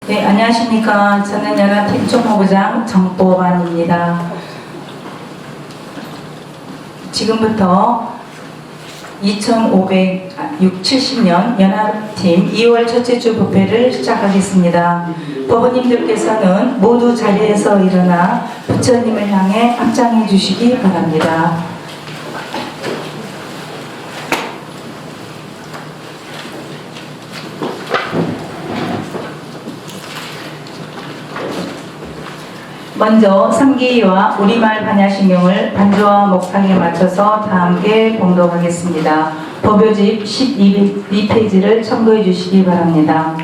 네, 안녕하십니까. 저는 연합팀 총무부장 정보반입니다. 지금부터 2570년 연합팀 2월 첫째 주 부패를 시작하겠습니다. 법원님들께서는 모두 자리에서 일어나 부처님을 향해 합장해 주시기 바랍니다. 먼저 삼기와 우리말 반야신경을 반주와 목상에 맞춰서 다 함께 봉독하겠습니다. 법요집 12페이지를 참고해 주시기 바랍니다.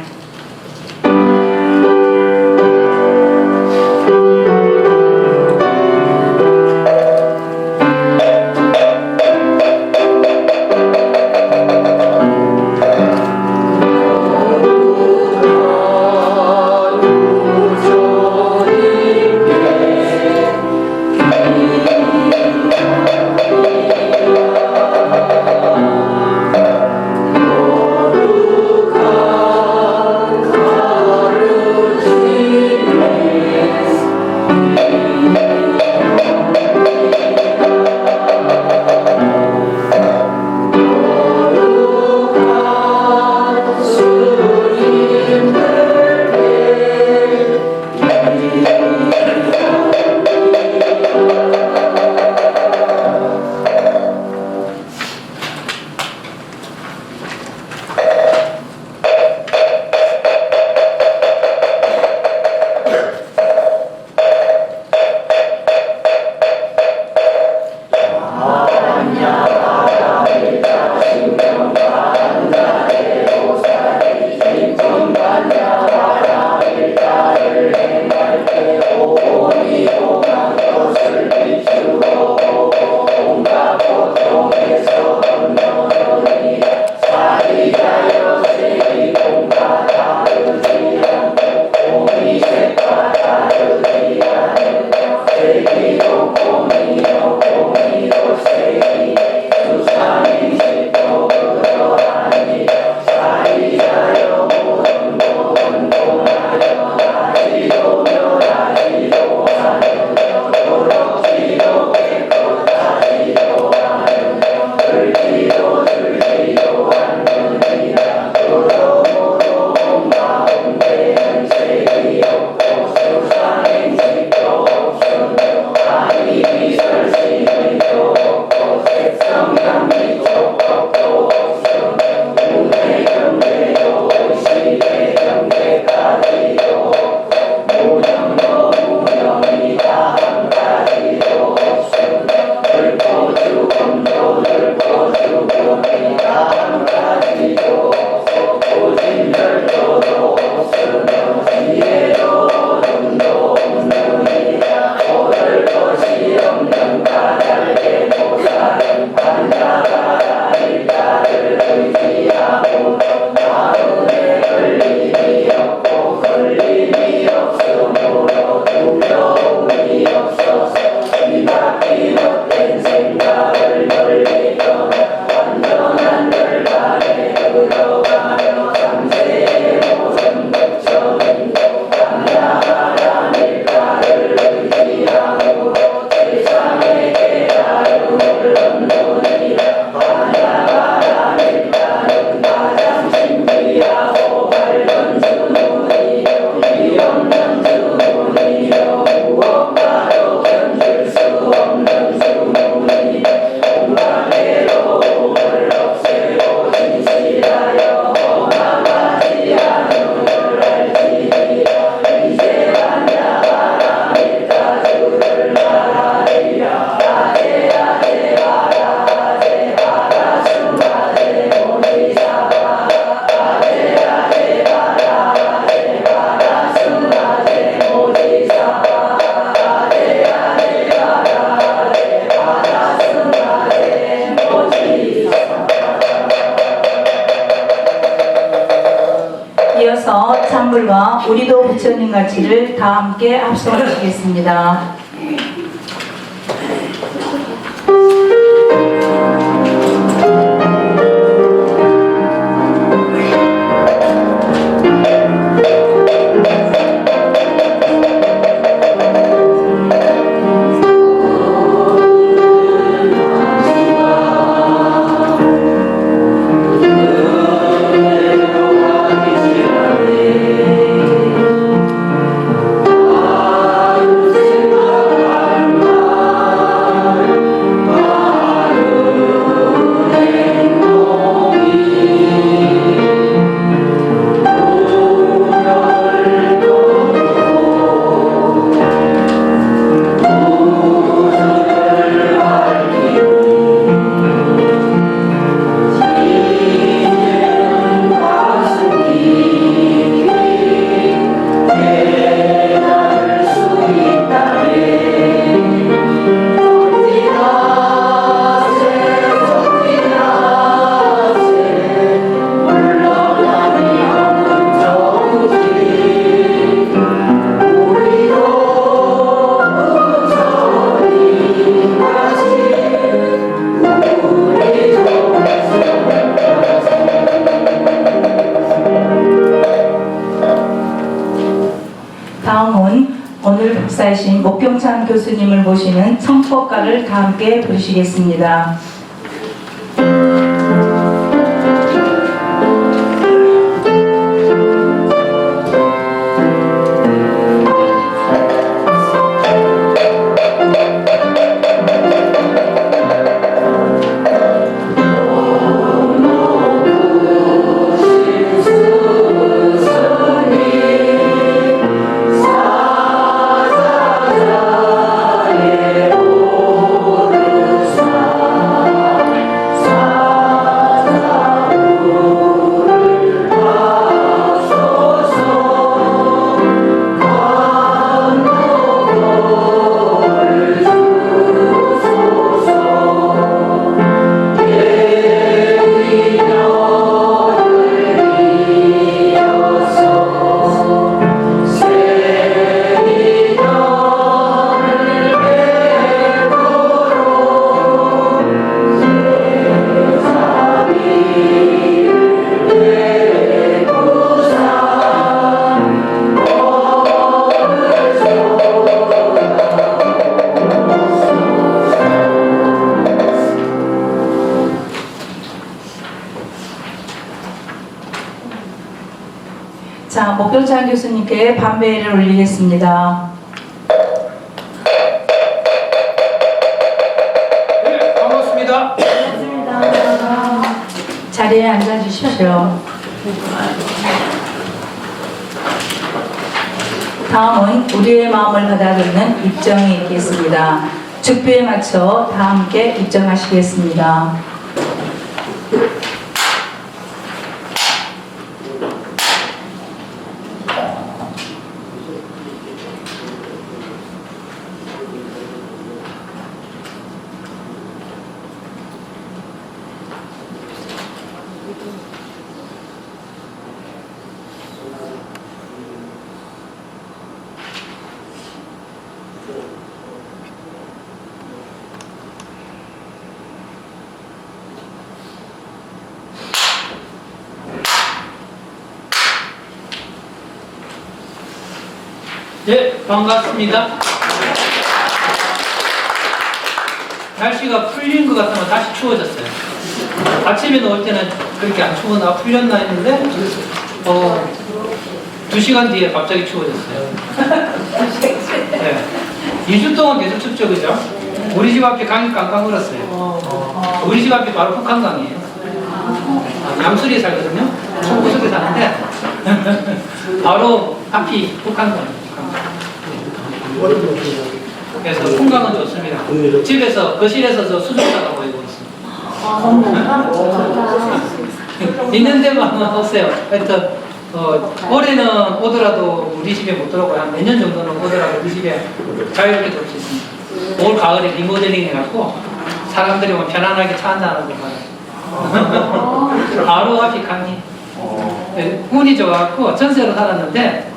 이어서 찬물과 우리도 부처님 가치를 다 함께 합성하시겠습니다. 오늘 박사이신 목경찬 교수님을 모시는 성법가를 다 함께 부르시겠습니다. 자, 목경찬 교수님께 반배를 올리겠습니다. 네, 반갑습니다. 자리에 앉아주십시오. 다음은 우리의 마음을 가다듬는 입정이 있겠습니다. 죽비에 맞춰 다 함께 입정하시겠습니다. 네, 반갑습니다. 날씨가 풀린 것 같으면 다시 추워졌어요. 아침에 나올 때는 그렇게 안 추웠나 풀렸나 했는데 2시간 뒤에 갑자기 추워졌어요. 네. 2주 동안 계속 춥죠, 그죠? 우리 집 앞에 강이 깡깡 얼었어요. 우리 집 앞이 바로 북한강이에요. 양수리에 살거든요. 청구석에 사는데 바로 앞이 북한강이에요. 그래서 풍광은 좋습니다. 집에서 거실에서 저 수족사가 보이고 있습니다. 있는 데만 오세요. 하여튼 올해는 오더라도 우리 집에 못 들어오고 한 몇 년 정도는 오더라도 우리 집에 자유롭게 들어올 수 있습니다. 올 가을에 리모델링 해갖고 사람들이 오면 편안하게 차 한잔하고 가요. 바로 앞이 강이. 운이 좋았고 전세로 살았는데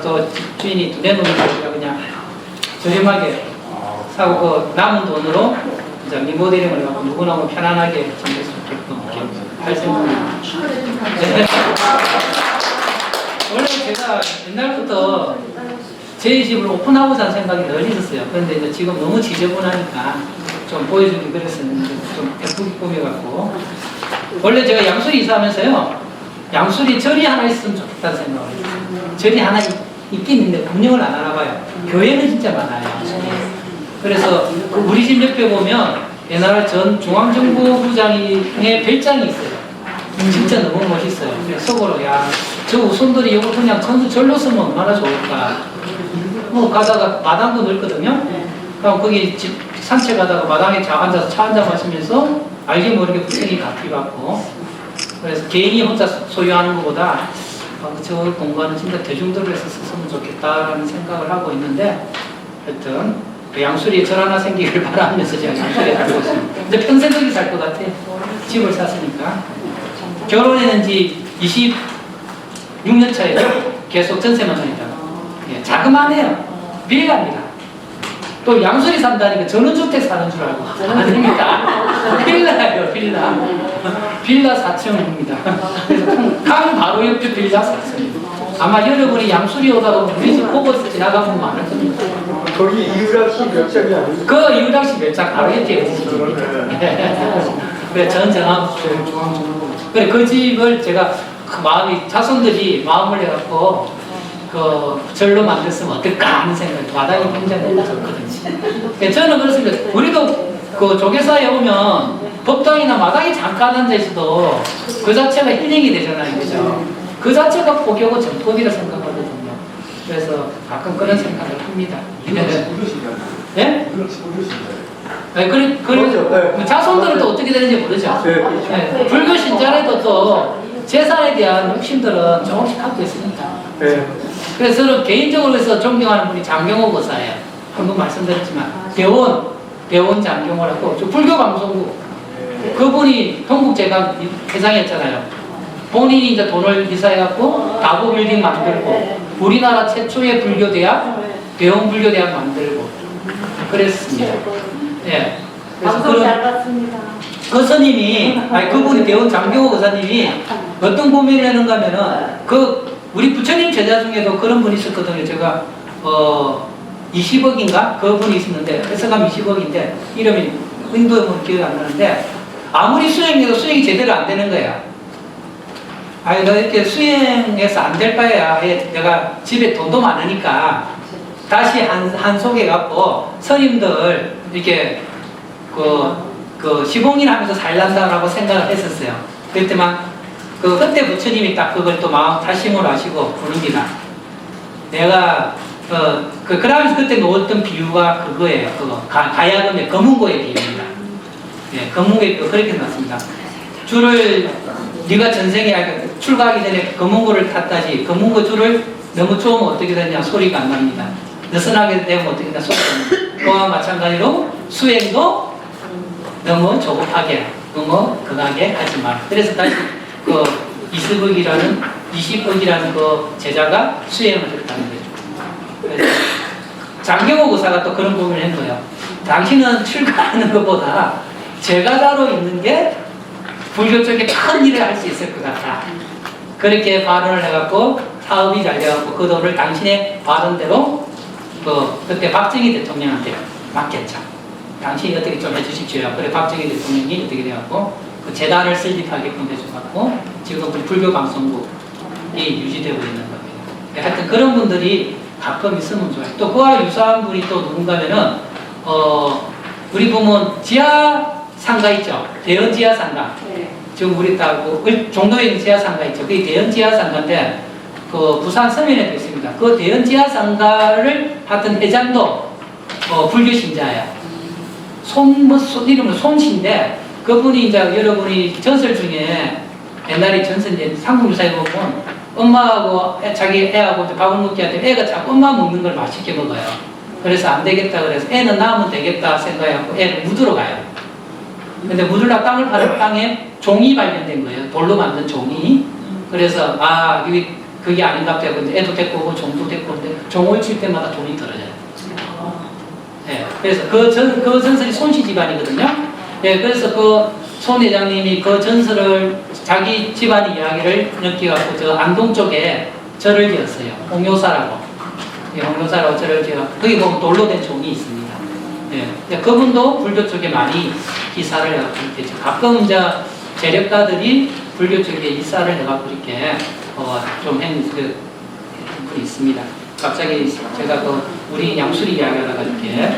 또 주인이 두 대 놈이니까 그냥 저렴하게 사고 그 남은 돈으로 이제 리모델링을 해갖고 누구나 오면 편안하게 지낼 수 있게끔 이렇게 할 생각입니다. 네. 원래 제가 옛날부터 제 집을 오픈하고자 하는 생각이 늘 있었어요. 그런데 이제 지금 너무 지저분하니까 좀 보여주기 그랬었는데 좀 예쁘게 꾸며갖고 원래 제가 양수리 이사하면서요 양수리 절이 하나 있으면 좋겠다는 생각을 했어요. 절이 하나 있긴 있는데 운영을 안 하나 봐요. 교회는 진짜 많아요. 그래서 우리 집 옆에 보면 옛날 전 중앙정보부장의 별장이 있어요. 진짜 너무 멋있어요. 그래서 속으로 저 우손들이 이거 그냥 전부 절로 쓰면 얼마나 좋을까. 뭐 가다가 마당도 넓거든요. 그럼 거기 집 산책하다가 마당에 앉아서 차 한잔 마시면서 알게 모르게 불행이 갚이 받고 그래서 개인이 혼자 소유하는 것보다 저 공간은 진짜 대중들을 해서 썼으면 좋겠다라는 생각을 하고 있는데 하여튼 그 양수리에 절 하나 생기길 바라면서 제가 양수리에 살고 있습니다. 근데 평생 거기 살 것 같아요. 집을 샀으니까. 결혼했는지 26년 차에도 계속 전세만 다니다가 자그마해요. 빌라입니다. 또 양수리 산다니까 전원주택 사는 줄 알고 아닙니다. 빌라예요. 빌라 4층입니다. 그래서 강 바로 옆에 빌라 4층 아마 여러분이 양수리 오다가 우리 집 보고 지나가면 많을 겁니다. 거기 이유락시 몇 장이 아니에요? 그 이유락시 몇장 바로 옆에 있으시죠. 그래, 전정함. 그래, 그 집을 제가 그 마음이, 자손들이 마음을 해갖고, 그, 절로 만들었으면 어떨까 하는 생각이 마당이 굉장히 좋거든요. 저는 그렇습니다. 우리도 그 조계사에 오면 법당이나 마당에 잠깐 앉아있어도 그 자체가 힐링이 되잖아요. 그죠? 그 자체가 포교고 정법이라 생각하거든요. 그래서 가끔 그런 생각을 합니다. 예? 네, 그래, 자손들은 또 어떻게 되는지 모르죠. 네, 불교 신자라도 또 재산에 대한 욕심들은 조금씩 갖고 있으니까. 그래서 저는 개인적으로 해서 존경하는 분이 장경호 보사예요. 방금 말씀드렸지만 대원 장경호라고 불교 방송국 그분이 동국제강 회장이었잖아요. 본인이 이제 돈을 기사해갖고 다보 빌딩 만들고 우리나라 최초의 불교대학 대원불교대학 만들고 그랬습니다. 예. 그래서 방송 잘 봤습니다. 그 스님이, 아니 그분이 대원 장경호 의사님이 어떤 고민을 했는가 하면은 그 우리 부처님 제자 중에도 그런 분이 있었거든요. 제가 20억인가 그분이 있었는데 회사감 20억인데 이름이 인도는 기억이 안 나는데 아무리 수행해도 수행이 제대로 안 되는 거야. 아니 너 이렇게 수행해서 안 될 바에야 내가 집에 돈도 많으니까 다시 한 속에 갖고 스님들 이렇게 그 시공일 하면서 살란다라고 생각을 했었어요. 그랬더만 그때 부처님이 딱 그걸 또 마음 다심으로 하시고 부릅니다. 내가 그러면서 그때 놓았던 비유가 그거예요. 그거 가야금의 검은고의 비유입니다. 예, 검은고의 비유 그렇게 놨습니다. 줄을 네가 전생에 출가하기 전에 검은고를 탔다지 검은고 줄을 너무 쪼으면 어떻게 되냐 소리가 안 납니다. 느슨하게 되면 어떻게 되냐 소리가 납니다. 그와 마찬가지로 수행도 너무 조급하게 너무 강하게 하지 마. 그래서 다시 그 20억이라는 그 제자가 수행을 했다는 거죠. 그래서 장경호 의사가 또 그런 고민을 한 거예요. 당신은 출가하는 것보다 제가자로 있는 게 불교 쪽에 큰 일을 할 수 있을 것 같다. 그렇게 발언을 해갖고 사업이 잘 돼갖고 그 돈을 당신의 발언대로 그때 박정희 대통령한테 맡겼죠. 당신이 어떻게 좀 해주십시오. 그래 박정희 대통령이 어떻게 돼갖고 그 재단을 설립하게끔 해줘갖고 지금 불교 방송국이 유지되고 있는 겁니다. 하여튼 그런 분들이 가끔 있으면 좋아요. 또 그와 유사한 분이 또 누군가면은 우리 보면 지하 상가 있죠. 대연 지하 상가. 네. 지금 우리 딱 종로에 있는 지하 상가 있죠. 그게 대연 지하 상가인데 그 부산 서면에도 있습니다. 그 대연 지하 상가를 하던 회장도 불교 신자예요. 이름은 손씨인데 그분이 이제 여러분이 전설 중에 옛날에 전설 삼국유사에 보면 엄마하고 자기 애하고 밥을 먹게 할 때 애가 자꾸 엄마 먹는 걸 맛있게 먹어요. 그래서 안 되겠다 그래서 애는 낳으면 되겠다 생각하고 애를 묻으러 가요. 근데 묻으러 땅을 파는 땅에 종이 발견된 거예요. 돌로 만든 종이. 그래서 그게 아닌가 보다. 근데 애도 데리고 오고 종도 데리고 오는데 종을 칠 때마다 돈이 떨어져요. 네, 그래서 그 전설이 손씨 집안이거든요. 네, 그래서 그 손 회장님이 그 전설을 자기 집안 이야기를 느끼갖고 저 안동 쪽에 절을 지었어요. 홍요사라고. 네, 홍요사라고 절을 지어. 거기 보면 돌로 된 종이 있습니다. 네, 그분도 불교 쪽에 많이 기사를 해갖고 이렇게 가끔 이제 재력가들이 불교 쪽에 이사를 해갖고 이렇게 좀 한 분이 있습니다. 갑자기 제가 우리 양수리 이야기하다가 이렇게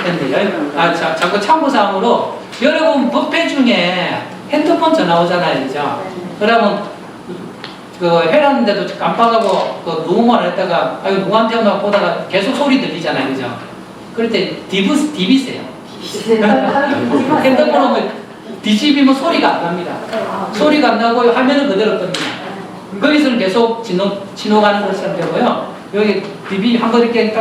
했는데요. 자꾸 참고사항으로 여러분 법회 중에 핸드폰 전화 오잖아요, 그죠? 그러면 해놨는데도 깜빡하고 누구만 했다가 누구한테 오나 보다가 계속 소리 들리잖아요, 그죠? 그럴 때 디비세요. 핸드폰 오면 뒤집으면 소리가 안 납니다. 소리가 안 나고 화면은 그대로 뜹니다. 거기서는 계속 진호 가는 것처럼 되고요. 여기 한번 이렇게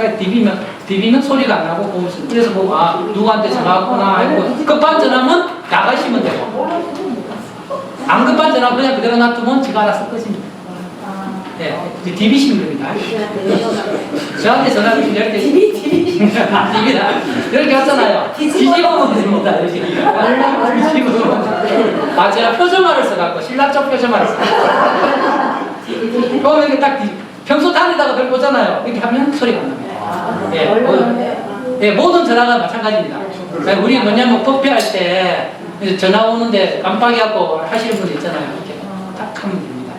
디비면 소리가 안 나고 보면 그래서 누구한테 전화 왔구나 하고 급한 전화면 나가시면 되고 안 급한 전화 그냥 그대로 놔두면 지가 알아서 끄집니다. 네, 디비시면 됩니다. 저한테 전화 주실 때 디비다 이렇게 하잖아요. 뒤집으면 됩니다. 뒤집으면 제가 표준말을 써갖고 신라적 표준말을 써갖고 그럼 이렇게 딱 평소 다니다가 별 보잖아요. 이렇게 하면 소리가 안 납니다. 예, 모든 전화가 마찬가지입니다. 우리 뭐냐면 커피할 때 이제 전화 오는데 깜빡이하고 하시는 분들 있잖아요. 이렇게 딱 하면 됩니다.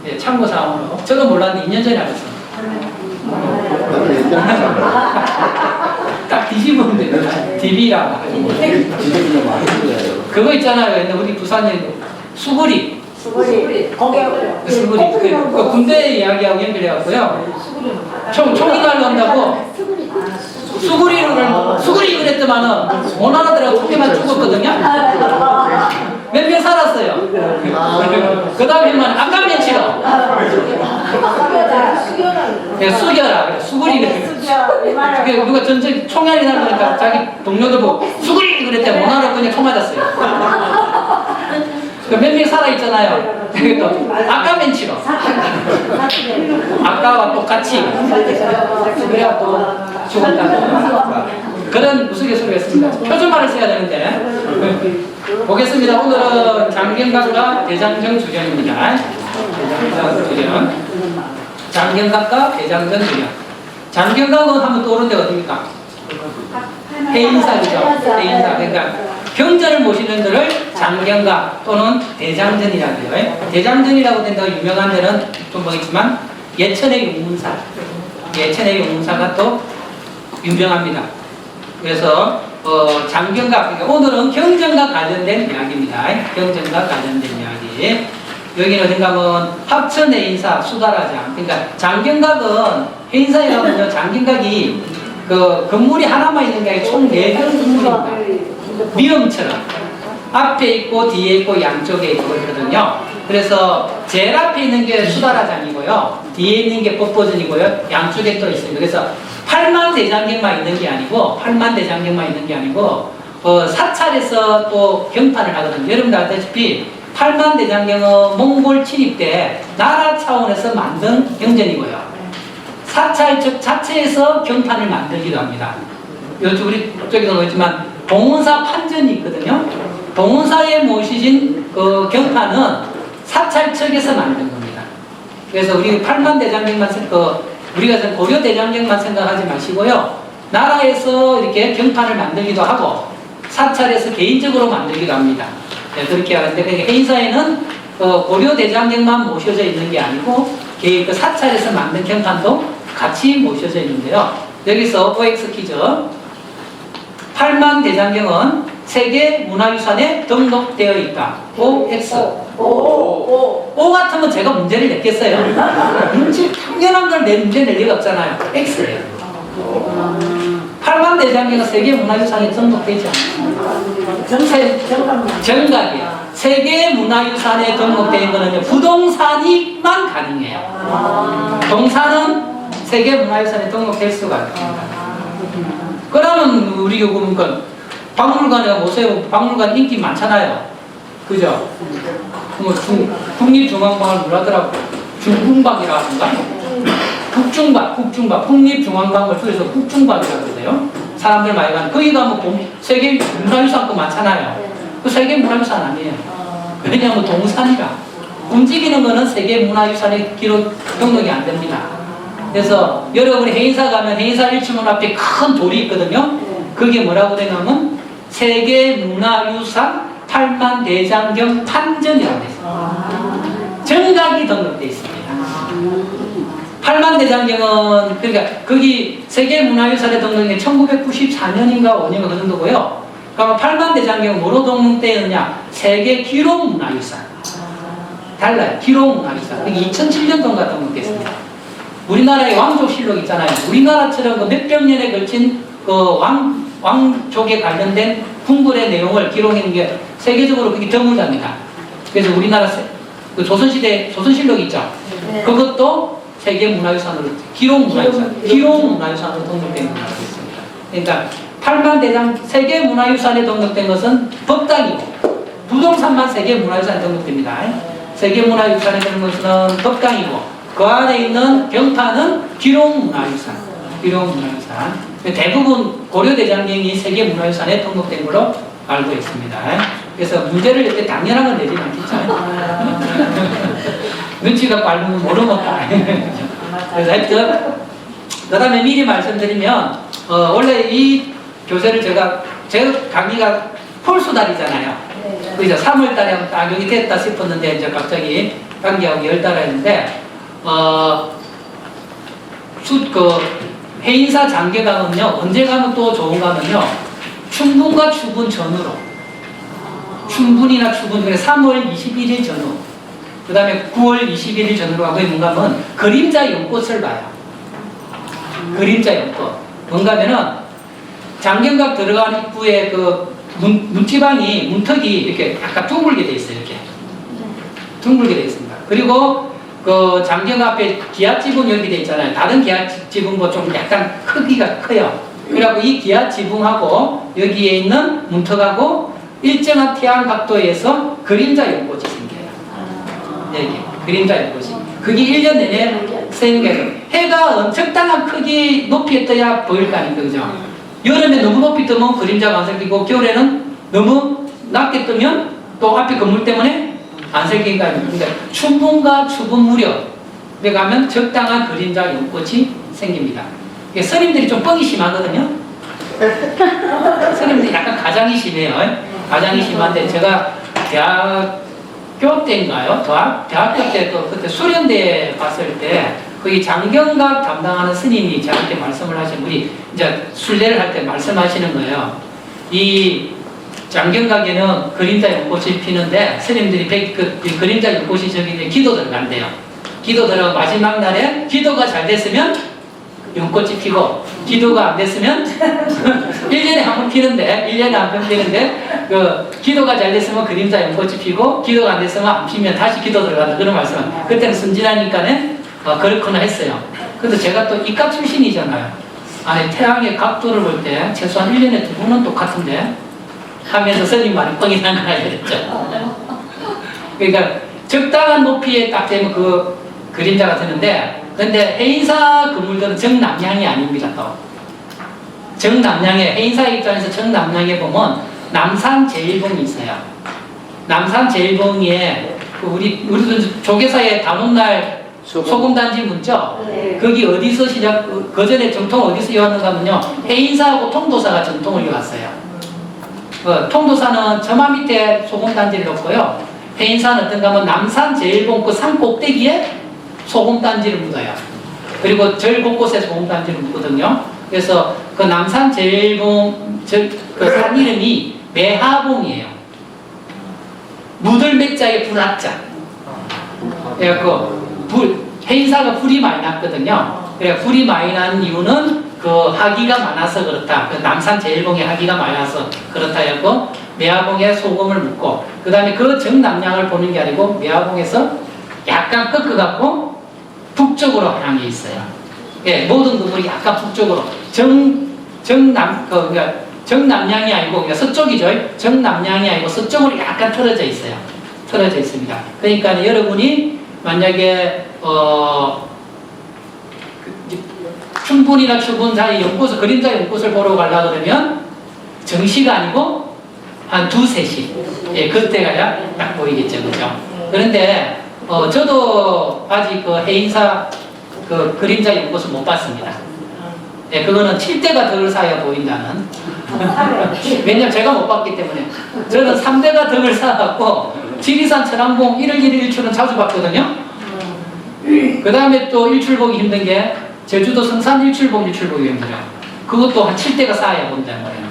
예, 참고사항으로. 저도 몰랐는데 2년 전에 알았어요. 딱 뒤집으면 됩니다. DB라. 그거 있잖아요. 옛날 우리 부산에 수구리. 거기 그 군대 이야기하고 연결해갖고요. 총기 갈로 한다고 수구리 그랬더만은 못 알아들어서 총기만 죽었거든요. 몇 명 살았어요. 그 다음에만 안간면 치러. 숙여라. 수구리 그래. 누가 전쟁 총알이 나니까 자기 동료들 보고 수구리 그랬더니 못 알아듣고 총 맞았어요. 몇 명 살아있잖아요. 아까면 치러. 아까와 똑같이. 그래야 또 죽었다. 그런 우스갯소리가 있습니다. 표준말을 써야 되는데. 보겠습니다. 오늘은 장경각과 대장정 주경입니다. 대장정 주경. 장경각과 대장정 주경. 장경각은 하면 떠오르는 데가 어디입니까? 해인사죠. 해인사. 그러니까 경전을 모시는 들을 장경각 또는 대장전이라고 해요. 대장전이라고 된다고 유명한 데는 좀 보겠지만 예천의 용문사. 예천의 용문사가 또 유명합니다. 그래서 장경각, 그러니까 오늘은 경전과 관련된 이야기입니다. 경전과 관련된 이야기. 여기는 어딘가 하면 합천 해인사 수다라장. 그러니까 장경각은 해인사에 가면요, 장경각이 그 건물이 하나만 있는 게 아니라 총 4개 건물입니다. 미음처럼 앞에 있고 뒤에 있고 양쪽에 있고 그러거든요. 그래서 제일 앞에 있는 게 수다라장이고요, 뒤에 있는 게 법보전이고요, 양쪽에 또 있습니다. 그래서 8만 대장경만 있는 게 아니고 사찰에서 또 경판을 하거든요. 여러분들 알다시피 8만 대장경은 몽골 침입 때 나라 차원에서 만든 경전이고요, 사찰 즉 자체에서 경판을 만들기도 합니다. 요즘 우리 쪽에도 보겠지만 동원사 판전이 있거든요. 동원사에 모시신 그 경판은 사찰 측에서 만든 겁니다. 그래서 우리 8만 대장경만 우리가 고려 대장경만 생각하지 마시고요, 나라에서 이렇게 경판을 만들기도 하고 사찰에서 개인적으로 만들기도 합니다. 네, 그렇게 하는데 해인사에는 고려 대장경만 모셔져 있는 게 아니고 그 사찰에서 만든 경판도 같이 모셔져 있는데요. 여기서 OX 퀴즈. 8만 대장경은 세계 문화유산에 등록되어 있다. OX. O 같으면 제가 문제를 냈겠어요. 문제 당연한 걸 내 문제 낼 리가 없잖아요. X예요. 8만 대장경은 세계 문화유산에 등록되지 않습니다. 정각이에요. 세계 문화유산에 등록된 거는요, 부동산이만 가능해요. 동산은 세계 문화유산에 등록될 수가 없습니다. 그러면 우리 보니까 박물관에 오세요. 박물관 인기 많잖아요. 그죠? 뭐 국립중앙관을 뭐라더라고? 중궁박이라든가? 국중박. 국립중앙관을 줄여서 국중박이라고 그러세요. 사람들 많이 가는. 거기 가면 세계 문화유산 거 많잖아요. 그 세계 문화유산 아니에요. 왜냐하면 동산이라. 움직이는 거는 세계 문화유산에 기록 등록이 안 됩니다. 그래서 여러분이 해인사 가면 해인사 1층문 앞에 큰 돌이 있거든요. 그게 뭐라고 되냐면 세계문화유산 8만 대장경 판전이라고 되어 있습니다. 정각이 등록되어 있습니다. 8만 대장경은 그러니까 거기 세계문화유산에 등록된 게 1994년인가 5년인가 그 정도고요. 그러면 8만 대장경은 뭐로 등록되었느냐? 세계 기록문화유산. 달라요. 기록문화유산. 2007년도인가 등록됐습니다. 우리나라의 왕족실록 있잖아요. 우리나라처럼 그 몇백 년에 걸친 그 왕족에 관련된 궁궐의 내용을 기록하는 게 세계적으로 그게 드물답니다. 그래서 우리나라 그 조선시대 조선실록 있죠. 그것도 세계문화유산으로 기록문화유산으로 등록된 걸로 알고 있습니다. 그러니까 8만 대장 세계문화유산에 등록된 것은 법당이고 부동산만 세계문화유산에 등록됩니다. 세계문화유산에 등록된 것은 법당이고 그 안에 있는 경판은 기록문화유산. 대부분 고려대장경이 세계문화유산에 등록된 걸로 알고 있습니다. 그래서 문제를 이렇게 당연한 건 내지 않겠죠. 눈치가 빠르면 모르면 다. 그래서 하여튼, 그 다음에 미리 말씀드리면, 원래 이 교재를 제 강의가 폴수달이잖아요. 그죠? 3월 달에 하면 딱 여기 됐다 싶었는데, 이제 갑자기 단기하고 10달 했는데, 해인사 장계가면요, 언제 가면 또 좋은 가면요, 춘분과 추분 전후로. 춘분이나 추분, 그래 3월 21일 전후. 그 다음에 9월 21일 전후로 하고 뭔가 하면 그림자 연꽃을 봐요. 그림자 연꽃. 뭔가 하면은 장경각 들어가는 입구에 그 문지방이, 문턱이 이렇게 약간 둥글게 돼 있어요. 이렇게. 둥글게 돼 있습니다. 그리고 그 장경 앞에 기압지붕 여기 돼 있잖아요. 다른 기압지붕보다 좀 약간 크기가 커요. 그래갖고 이 기압지붕하고 여기에 있는 문턱하고 일정한 태양 각도에서 그림자 연꽃이 생겨요. 여기 그림자 연꽃이. 그게 1년 내내 생겨요. 해가 적당한 크기 높이에 떠야 보일 거 아닙니까? 그죠? 여름에 너무 높이 뜨면 그림자가 안 생기고 겨울에는 너무 낮게 뜨면 또 앞에 건물 때문에 안 생기니까 아닙니까? 그러니까 춘분과 추분 무렵에 가면 적당한 그림자 연꽃이 생깁니다. 스님들이 좀 뻥이 심하거든요. 스님들이 약간 가장이 심해요. 가장이 심한데 제가 대학교 때인가요? 대학교 때 또 그때 수련대에 갔을 때 거기 장경각 담당하는 스님이 저한테 말씀을 하신 분이 이제 순례를 할 때 말씀하시는 거예요. 이 장경각에는 그림자 연꽃이 피는데 스님들이 그 그림자 연꽃이 저기 기도 들어간대요. 기도 들어가 마지막 날에 기도가 잘 됐으면 연꽃이 피고 기도가 안 됐으면 1년에 한 번 피는데 1년에 한 번 피는데 그 기도가 잘 됐으면 그림자 연꽃이 피고 기도가 안 됐으면 안 피면 다시 기도 들어간다 그런 말씀. 그때는 순진하니까는 그렇구나 했어요. 근데 제가 또 이과 출신이잖아요. 아니 태양의 각도를 볼 때 최소한 1년에 2번은 똑같은데 하면서 스님 말이 뻥이 난 걸 알게 됐죠. 그러니까 적당한 높이에 딱 되면 그 그림자가 되는데 근데 해인사 건물들은 정남향이 아닙니다. 또 정남향에 해인사 입장에서 정남향에 보면 남산 제일봉이 있어요. 남산 제일봉에 우리도 조계사의 단오날 소금단지 묻죠? 네. 거기 어디서 그 전에 정통 어디서 이어왔는가 하면요. 해인사하고 통도사가 전통을 이어왔어요. 통도사는 저마 밑에 소금단지를 놓고요. 해인사는 어떤가 하면 남산 제일봉 그 산 꼭대기에 소금단지를 묻어요. 그리고 절 곳곳에 소금단지를 묻거든요. 그래서 그 남산 제일봉 그 산 이름이 매하봉이에요. 묻을 매자에 불합자. 그래갖고 해인사가 불이 많이 났거든요. 그래 불이 많이 난 이유는 그 하기가 많아서 그렇다. 그 남산 제일봉에 하기가 많아서 그렇다 해갖고 매화봉에 소금을 묻고 그 다음에 그 정남향을 보는 게 아니고 매화봉에서 약간 꺾어갖고 북쪽으로 향해 있어요. 예, 모든 건물이 약간 북쪽으로 정남향이 아니고 그러니까 서쪽이죠. 정남향이 아니고 서쪽으로 약간 틀어져 있어요. 틀어져 있습니다. 그러니까 여러분이 만약에 춘분이나 추분 사이 연꽃을 그림자 연꽃을 보러 가려고 그러면 정시가 아니고 한 2-3시 예, 그때 가야 딱 보이겠죠. 그죠? 그런데 저도 아직 그 해인사 그 그림자 연꽃을 못 봤습니다. 예, 그거는 칠 때가 덕을 쌓아야 보인다는. 왜냐면 제가 못 봤기 때문에. 저는 3대가 덕을 쌓아갖고 지리산 천안봉 1월 1일 일출은 자주 봤거든요. 그 다음에 또 일출보기 힘든 게 제주도 성산 일출보기 힘들어요. 그것도 한 7대가 쌓아야 본다는 거예요.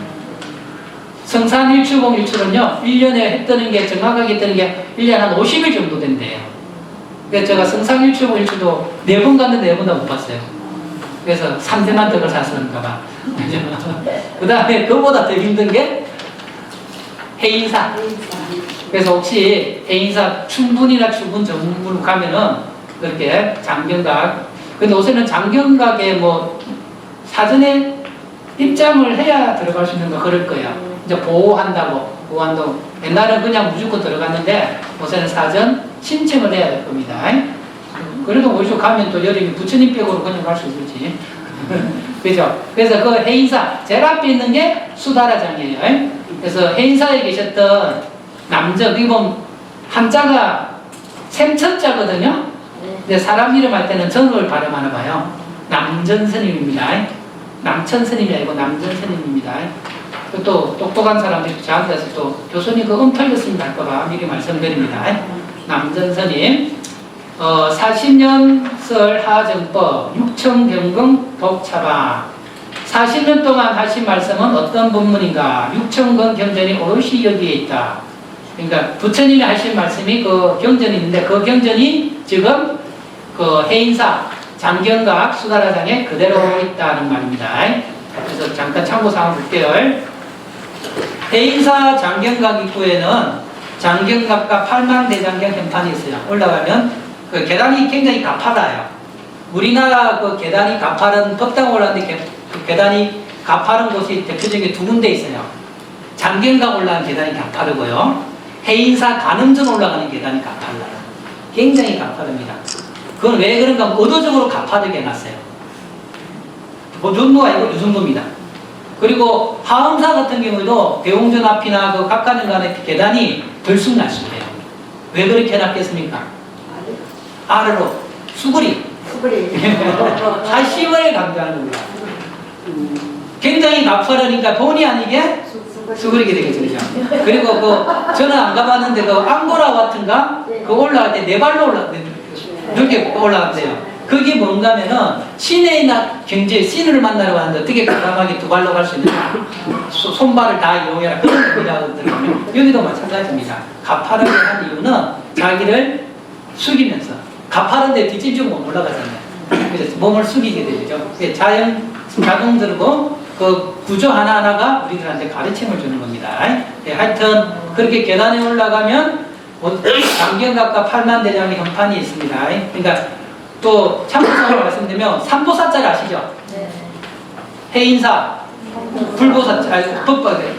성산 일출봉 일출은요 1년에 해 뜨는 게 정확하게 뜨는 게 1년에 한 50일 정도 된대요. 그래서 제가 성산 일출봉 일출도 4번 갔는데 4번 다 못 봤어요. 그래서 3대만 덕을 샀었는가 봐. 그 다음에 그보다 더 힘든 게 해인사. 그래서 혹시 해인사 춘분이나 추분 전문으로 가면은 그렇게 장경각. 근데 요새는 장경각에 뭐 사전에 입장을 해야 들어갈 수 있는 거 그럴 거예요. 이제 보호한다고. 옛날은 그냥 무조건 들어갔는데 요새는 사전 신청을 해야 될 겁니다. 그래도 어디서 가면 또 여름에 부처님 벽으로 그냥 갈 수 있을지. 그죠? 그래서 그 해인사, 제일 앞에 있는 게 수다라장이에요. 그래서 해인사에 계셨던 남자, 이건 한자가 샘천자거든요. 근데 사람 이름 할 때는 전을 발음하나 봐요. 남전 스님입니다. 남천 스님이 아니고 남전 스님입니다. 또 똑똑한 사람들이 저한테서 또 교수님 그 틀렸습니다 할까봐 미리 말씀드립니다. 남전 스님 40년설 하정법 육천경금 독차박 40년 동안 하신 말씀은 어떤 법문인가? 육천건 경전이 오롯이 여기에 있다. 그러니까 부처님이 하신 말씀이 그 경전이 있는데 그 경전이 지금 그 해인사 장경각 수다라장에 그대로 있다는 말입니다. 그래서 잠깐 참고사항 볼게요. 해인사 장경각 입구에는 장경각과 팔망대장경 현판이 있어요. 올라가면 그 계단이 굉장히 가파라요. 우리나라 그 계단이 가파른 법당 올라가는데 그 계단이 가파른 곳이 대표적인 두 군데 있어요. 장경각 올라가는 계단이 가파르고요. 해인사 간음전 올라가는 계단이 가팔라요. 굉장히 가파릅니다. 그건 왜 그런가 하면 의도적으로 가파르게 해놨어요. 뭐 정도가 아니고 이 정도입니다. 그리고 하음사 같은 경우에도 대웅전 앞이나 그 각가는 간의 계단이 들쑥날쑥해요. 왜 그렇게 해놨겠습니까? 아래로 수그리. 사심을 강조하는 겁니다. 굉장히 가파르니까 본의 아니게 수그리게 되겠죠. 그죠? 그리고 저는 안 가봤는데 앙고라 같은가? 올라갈 때 네 발로 이렇게 올라간대요. 그게 뭔가 하면은 시내나 경제 신을 만나러 가는데 어떻게 과감하게 두 발로 갈 수 있느냐? 손발을 다 이용해라. 그런 의미라거든요. 여기도 마찬가지입니다. 가파르게 한 이유는 자기를 숙이면서 가파른데 뒷짐지고 못 올라가잖아요. 그래서 몸을 숙이게 되죠. 자동적으로 그 구조 하나하나가 우리들한테 가르침을 주는 겁니다. 하여튼 그렇게 계단에 올라가면 장경각과 팔만대장의 현판이 있습니다. 그러니까 또 참고사항을 말씀드리면 삼보사자를 아시죠? 네. 해인사, 불보사자,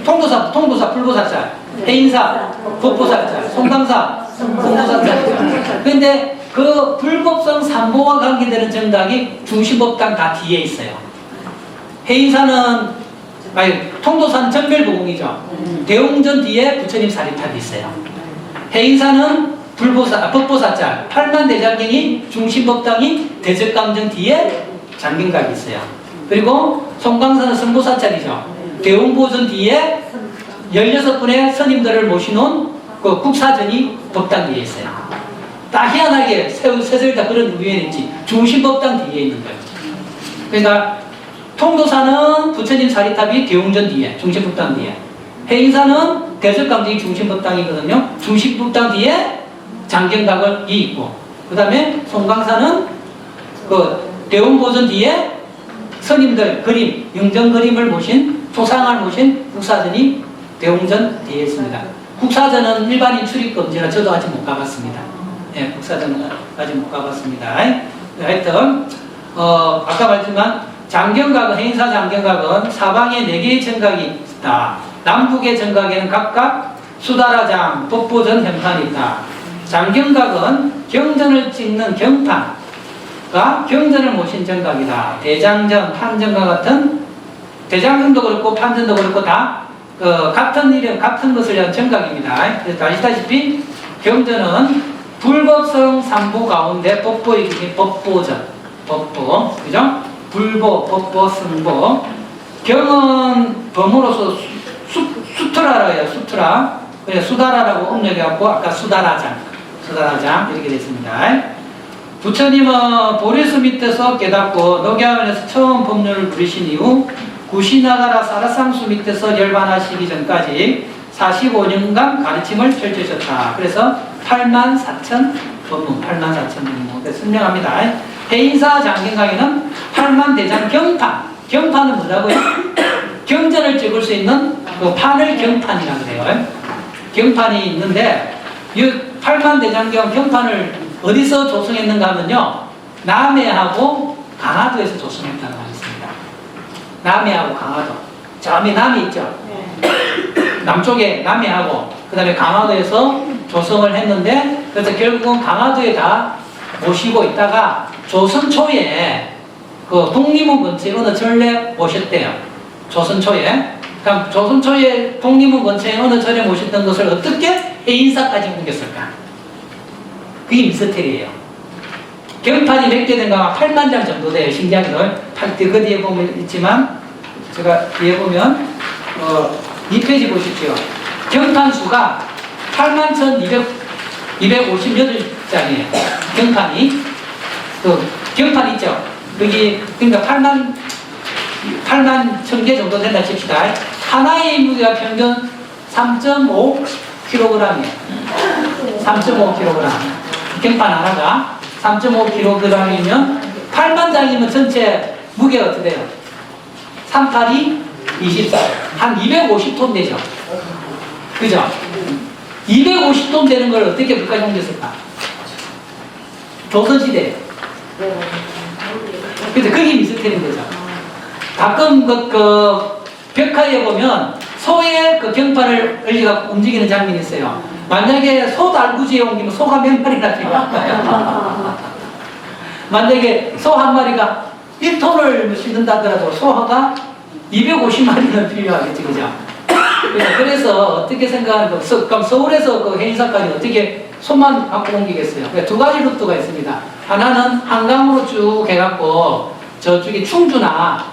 통도사, 불보사자, 해인사, 법보사자, 송강사, 성보사자죠. 그런데 그 불법성 삼보와 관계되는 정각이 중시법당 다 뒤에 있어요. 해인사는 통도사는 전별보공이죠. 대웅전 뒤에 부처님 사리탑이 있어요. 해인사는 법보사자, 팔만대장경이 중심법당이 대적강정 뒤에 장경각이 있어요. 그리고 송강사는 성보사자이죠. 대웅보전 뒤에 16분의 스님들을 모시놓은 그 국사전이 법당 뒤에 있어요. 다 희한하게 세설 다 그런 우연인지 중심법당 뒤에 있는 거예요. 그러니까 통도사는 부처님 사리탑이 대웅전 뒤에, 중심법당 뒤에. 해인사는 대적강정이 중심법당이거든요. 중심법당 뒤에 장경각이 있고, 그 다음에 송강사는 그 대웅보전 뒤에 스님들 그림, 영정 그림을 모신, 초상을 모신 국사전이 대웅전 뒤에 있습니다. 국사전은 일반인 출입 금지라 저도 아직 못 가봤습니다. 예, 국사전은 아직 못 가봤습니다. 하여튼, 아까 말했지만, 장경각은, 해인사 장경각은 사방에 4개의 정각이 있다. 남북의 정각에는 각각 수다라장, 법보전 현판이 있다. 장경각은 경전을 찍는 경판과 경전을 모신 정각이다. 대장전, 판전과 같은, 대장전도 그렇고 판전도 그렇고 다 같은 이름, 같은 것을 위한 정각입니다. 그래서 아시다시피 경전은 불법성 삼보 가운데 법보이기 때문에 법보전, 법보, 그죠? 불보, 법보, 승보. 경은 범으로서 수트라라고 해요, 수트라. 그래, 수다라라고 음력해갖고, 아까 수다라장 이렇게 됐습니다. 부처님은 보리스 밑에서 깨닫고, 녹야원에서 처음 법률을 부리신 이후, 구시나가라 사라상수 밑에서 열반하시기 전까지 45년간 가르침을 펼치셨다. 그래서 84,000 법문, 84,000 법문. 그래서 설명합니다. 해인사 장경강에는 8만대장 경판은 뭐라고요? 경전을 찍을 수 있는 그 판을 경판이라고 그래요. 경판이 있는데 이 8만대장경 경판을 어디서 조성했는가 하면요, 남해하고 강화도에서 조성했다는 말이 있습니다. 남해하고 강화도, 저기 남해 있죠? 남쪽에 남해하고 그 다음에 강화도에서 조성을 했는데, 그래서 결국은 강화도에 다 모시고 있다가 조선 초에 그 독립문 근처에 어느 절에 모셨대요. 조선 초에. 그럼 조선 초에 독립문 근처에 어느 절에 모셨던 것을 어떻게 해인사까지 옮겼을까? 그게 미스터리예요. 경판이 몇 개 된가 8만 장 정도 돼요. 신기하게도. 그 뒤에 보면 있지만 제가 뒤에 보면 2페이지 보십시오. 경판 수가 81,258장이에요. 경판이. 그 경판 있죠. 여기 그러니까 8만 1,000개 정도 된다 칩시다. 하나의 무게가 평균 3.5kg이에요. 3.5kg. 경판 하나가 3.5kg이면 8만 장이면 전체 무게가 어떻게 돼요? 382, 24. 한 250톤 되죠. 그죠? 250톤 되는 걸 어떻게 물까지 옮겼을까? 조선시대. 그래서 그게 미스터리인 거죠. 가끔 벽화에 보면 소의 그 경판을 을리가 움직이는 장면이 있어요. 만약에 소 달구지에 옮기면 소가 몇 마리나 돼요. 만약에 소 한 마리가 1톤을 싣는다 하더라도 소가 250마리는 필요하겠지, 그죠? 그래서 어떻게 생각하는 그럼 서울에서 그 해인사까지 어떻게 소만 갖고 옮기겠어요? 두 가지 루트가 있습니다. 하나는 한강으로 쭉 해갖고 저쪽에 충주나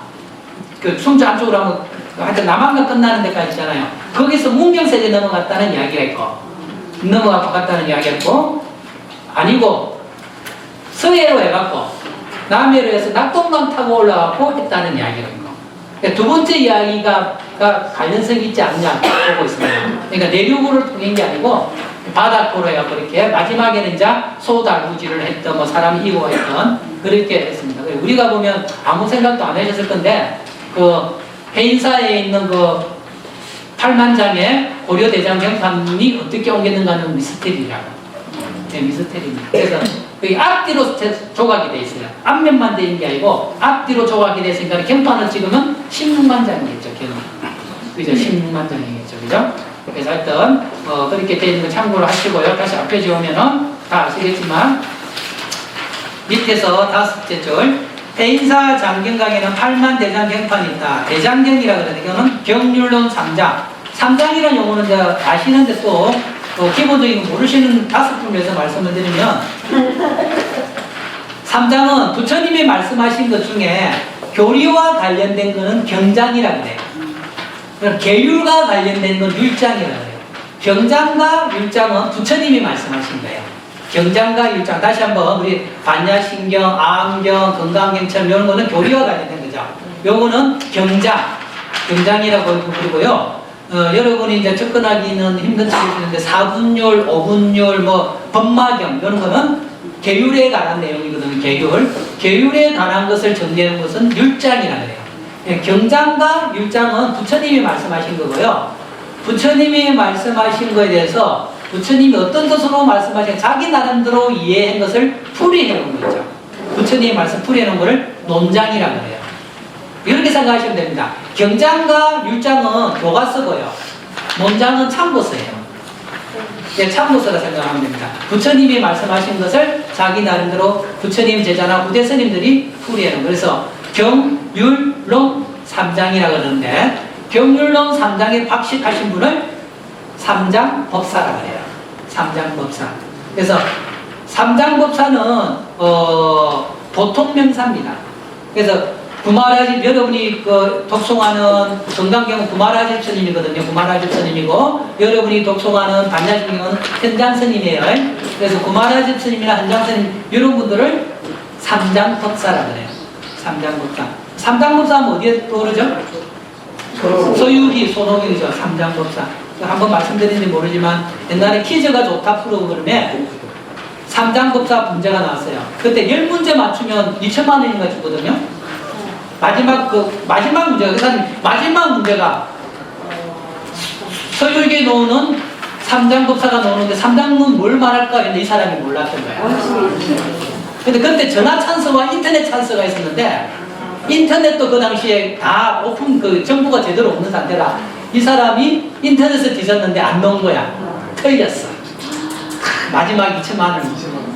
그 충주 안쪽으로 하면 하여튼 남한강 끝나는 데까지 있잖아요. 거기서 문경세제 넘어갔다는 이야기가 있고 넘어갔다는 이야기가 있고 아니고 서해로 해갖고 남해로 해서 낙동강 타고 올라가고 했다는 이야기가 있고 두 번째 이야기가 관련성이 있지 않냐 보고 있습니다. 그러니까 내륙으로 통한 게 아니고 바닷도로 해갖고 이렇게 마지막에는 이제 소달구지를 했던 뭐 사람이 이고 했던 그렇게 했습니다. 우리가 보면 아무 생각도 안 하셨을 건데 그 해인사에 있는 그 8만 장의 고려대장 경판이 어떻게 옮겼는가는 미스터리라고. 네, 미스터리입니다. 그래서 그 앞뒤로 조각이 돼 있어요. 앞면만 돼 있는 게 아니고 앞뒤로 조각이 돼 있으니까 경판을 찍으면 16만 장이겠죠. 그죠? 16만 장이겠죠. 그죠? 그래서 하여튼 그렇게 돼 있는 거 참고를 하시고요. 다시 앞에 지우면은 다 아시겠지만 밑에서 5째 줄 해인사 장경강에는 8만 대장 경판이 있다. 대장경이라 그러는데 이거는 경률론 3장. 3장이라는 용어는 이제 아시는데 또 기본적인 모르시는 5분 위해서 말씀을 드리면 3장은 부처님이 말씀하신 것 중에 교리와 관련된 거는 경장이라 그래요. 계율과 관련된 건 율장이라 그래요. 경장과 율장은 부처님이 말씀하신 거예요. 경장과 율장. 다시 한번 우리 반야신경, 아암경, 건강경처럼 이런 거는 교리와 관련된 거죠. 요거는 경장이라고 부르고요. 여러분이 이제 접근하기는 힘든 수 있는데 4분율, 5분율, 뭐 법마경 이런 거는 계율에 관한 내용이거든요. 계율에 관한 것을 정리하는 것은 율장이라 그래요. 경장과 율장은 부처님이 말씀하신 거고요. 부처님이 말씀하신 거에 대해서 부처님이 어떤 것으로 말씀하신 자기 나름대로 이해한 것을 풀이해 놓은 거죠. 부처님의 말씀 풀이해 놓은 것을 논장이라 그래요. 이렇게 생각하시면 됩니다. 경장과 율장은 교과서고요. 논장은 참고서예요. 네, 참고서라 생각하면 됩니다. 부처님이 말씀하신 것을 자기 나름대로 부처님 제자나 후대 스님들이 풀이해 놓은 거예요. 그래서 경율론 3장이라고 그러는데 경율론 3장에 박식하신 분을 3장 법사라고 해요. 3장 법사. 그래서 3장 법사는 보통 명사입니다. 그래서 구마라집 여러분이 독송하는 정강경은 구마라집 스님이거든요. 구마라집 스님이고 여러분이 독송하는 반야신경은 현장 스님이에요. 그래서 구마라집 스님이나 현장 스님 이런 분들을 3장 법사라고 해요. 3장 법사. 3장 법사는 어디에 떠오르죠? 소유리, 손옥이죠. 3장 법사. 한번 말씀드린지 모르지만 옛날에 퀴즈가 좋다 프로그램에 3장 법사 문제가 나왔어요. 그때 10문제 맞추면 2천만 원인가 주거든요. 마지막 문제가 마지막 문제가 서유리에 놓는 3장 법사가 나오는데 3장은 뭘 말할까 했는데 이 사람이 몰랐던 거야. 근데 그때 전화 찬스와 인터넷 찬스가 있었는데 인터넷도 그 당시에 다 오픈 정보가 제대로 없는 상태라 이 사람이 인터넷에 뒤졌는데 안 넣은 거야. 틀렸어. 마지막 2천만 원.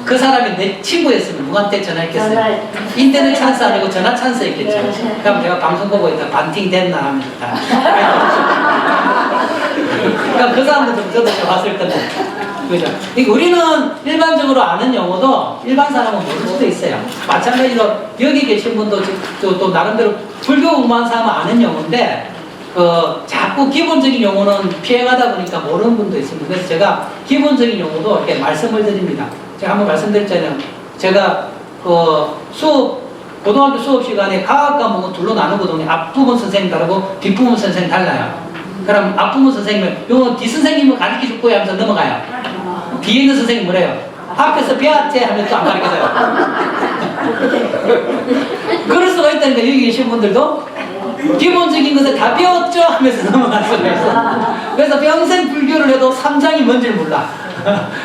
그 사람이 내 친구였으면 누구한테 전화했겠어요? 인터넷 찬스 아니고 전화 찬스였겠죠. 그럼 제가 방송 보고 있다 반팅 됐나 하면 좋다. 그러니까 그 사람들도 저도 봤을 건데 그죠? 그러니까 우리는 일반적으로 아는 용어도 일반 사람은 모를 수도 있어요. 마찬가지로 여기 계신 분도 또 나름대로 불교 공부한 사람은 아는 용어인데 자꾸 기본적인 용어는 피해가다 보니까 모르는 분도 있습니다. 그래서 제가 기본적인 용어도 이렇게 말씀을 드립니다. 제가 한번 말씀드렸잖아요. 제가 고등학교 수업 시간에 과학 과목은 둘로 나누거든요. 앞부분 선생님 다르고 뒷부분 선생님 달라요. 그럼 앞부분 선생님은 요 뒷선생님을 가르쳐줄 거야 하면서 넘어가요. 뒤에 있는 선생님 뭐래요? 앞에서 배웠지 하면 또 안 가르쳐줘요. 그럴 수가 있다니까. 여기 계신 분들도 기본적인 것을 다 배웠죠 하면서 넘어갈 수가 있어. 그래서 평생 불교를 해도 삼장이 뭔지를 몰라.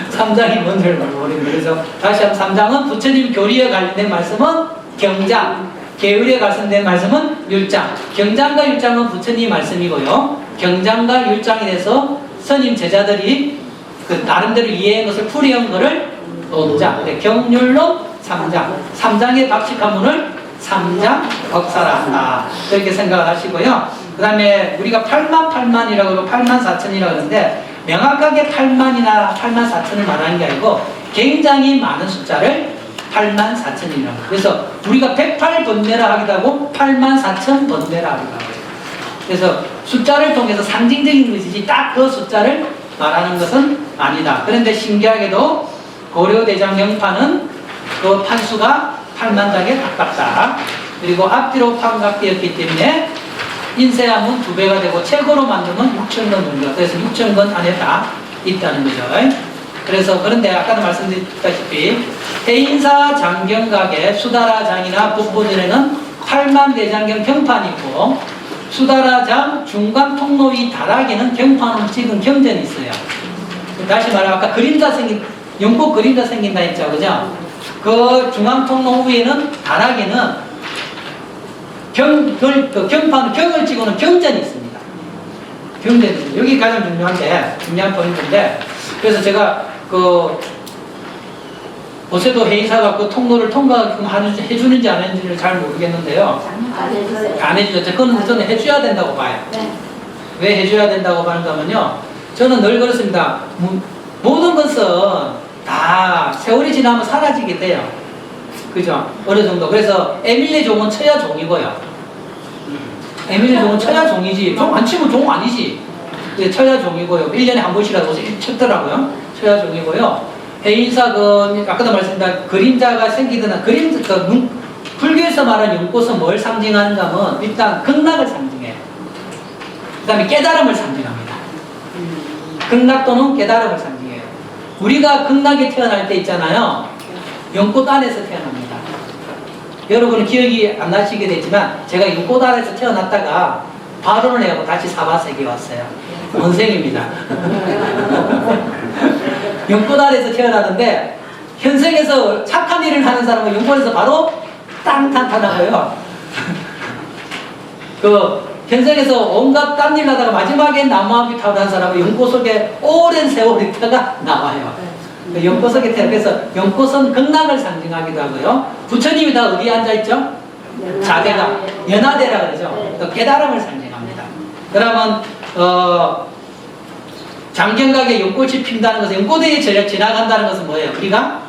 삼장이 뭔지를 모르는. 그래서 다시 한번 삼장은 부처님 교리에 관련된 말씀은 경장, 계율에 관련된 말씀은 율장. 경장과 율장은 부처님 말씀이고요. 경장과 율장에 대해서 스님 제자들이 그 나름대로 이해한 것을 풀이한 것을 논장, 경률론 삼장, 삼장의 박식한문을 삼장 덕사라 한다. 그렇게 생각을 하시고요. 그 다음에 우리가 8만 이라고 84,000이라고 하는데 명확하게 8만이나 84,000을 말하는 게 아니고 굉장히 많은 숫자를 84,000이라고. 그래서 우리가 108번뇌라 하기도 하고 84,000번뇌라 하기도 하고. 그래서 숫자를 통해서 상징적인 것이지 딱 그 숫자를 말하는 것은 아니다. 그런데 신기하게도 고려대장 경판은 그 판수가 8만 장에 가깝다. 그리고 앞뒤로 판각되었기 때문에 인쇄하면 2배가 되고 책으로 만들면 6,000권 정도. 그래서 6,000권 안에 다 있다는 거죠. 그래서 그런데 아까도 말씀드렸다시피 해인사 장경각의 수다라장이나 북보전에는 8만 대장경 경판이 있고 수다라장 중간 통로위 다락에는 경판으로 찍은 경전이 있어요. 다시 말해 아까 그림자 영국 그림자 생긴다 했죠, 그죠? 그 중앙 통로 위에는 다락에는 경을 찍어놓은 경전이 있습니다. 경전이 여기 가장 중요한 포인트인데 그래서 제가 어제도 회의사가 그 통로를 해주는지 안 해주는지를 잘 모르겠는데요. 안 해주죠. 그건 저는 해줘야 된다고 봐요. 네. 왜 해줘야 된다고 하는가면요. 저는 늘 그렇습니다. 모든 것은 다 세월이 지나면 사라지게 돼요. 그죠? 어느 정도. 그래서 에밀리 종은 쳐야 종이고요. 에밀리 종은 쳐야 종이지. 종 안 치면 종 아니지. 쳐야 종이고요. 1년에 한 번씩이라도 쳤더라고요. 쳐야 종이고요. 해인사건, 아까도 말씀드린 그림자가 생기든, 불교에서 말하는 연꽃은 뭘 상징하는가 하면 일단 극락을 상징해요. 그 다음에 깨달음을 상징합니다. 극락 또는 깨달음을 상징해요. 우리가 극락에 태어날 때 있잖아요. 연꽃 안에서 태어납니다. 여러분은 기억이 안 나시게 되지만 제가 연꽃 안에서 태어났다가 발언을 해고 다시 사바세계에 왔어요. 원생입니다. 연꽃 아래에서 태어나는데 현생에서 착한 일을 하는 사람은 연꽃에서 바로 땅 탄탄하고요. 현생에서 온갖 딴 일 하다가 마지막에 나무함이 타고난 사람은 연꽃 속에 오랜 세월 있다가 나와요. 연꽃 속에 태어나서 연꽃은 극락을 상징하기도 하고요. 부처님이 다 어디에 앉아있죠? 자대가 연화대라 그러죠. 또 깨달음을 상징합니다. 그러면 장경각에 연꽃이 핀다는 것은 연꽃에 지나간다는 것은 뭐예요? 우리가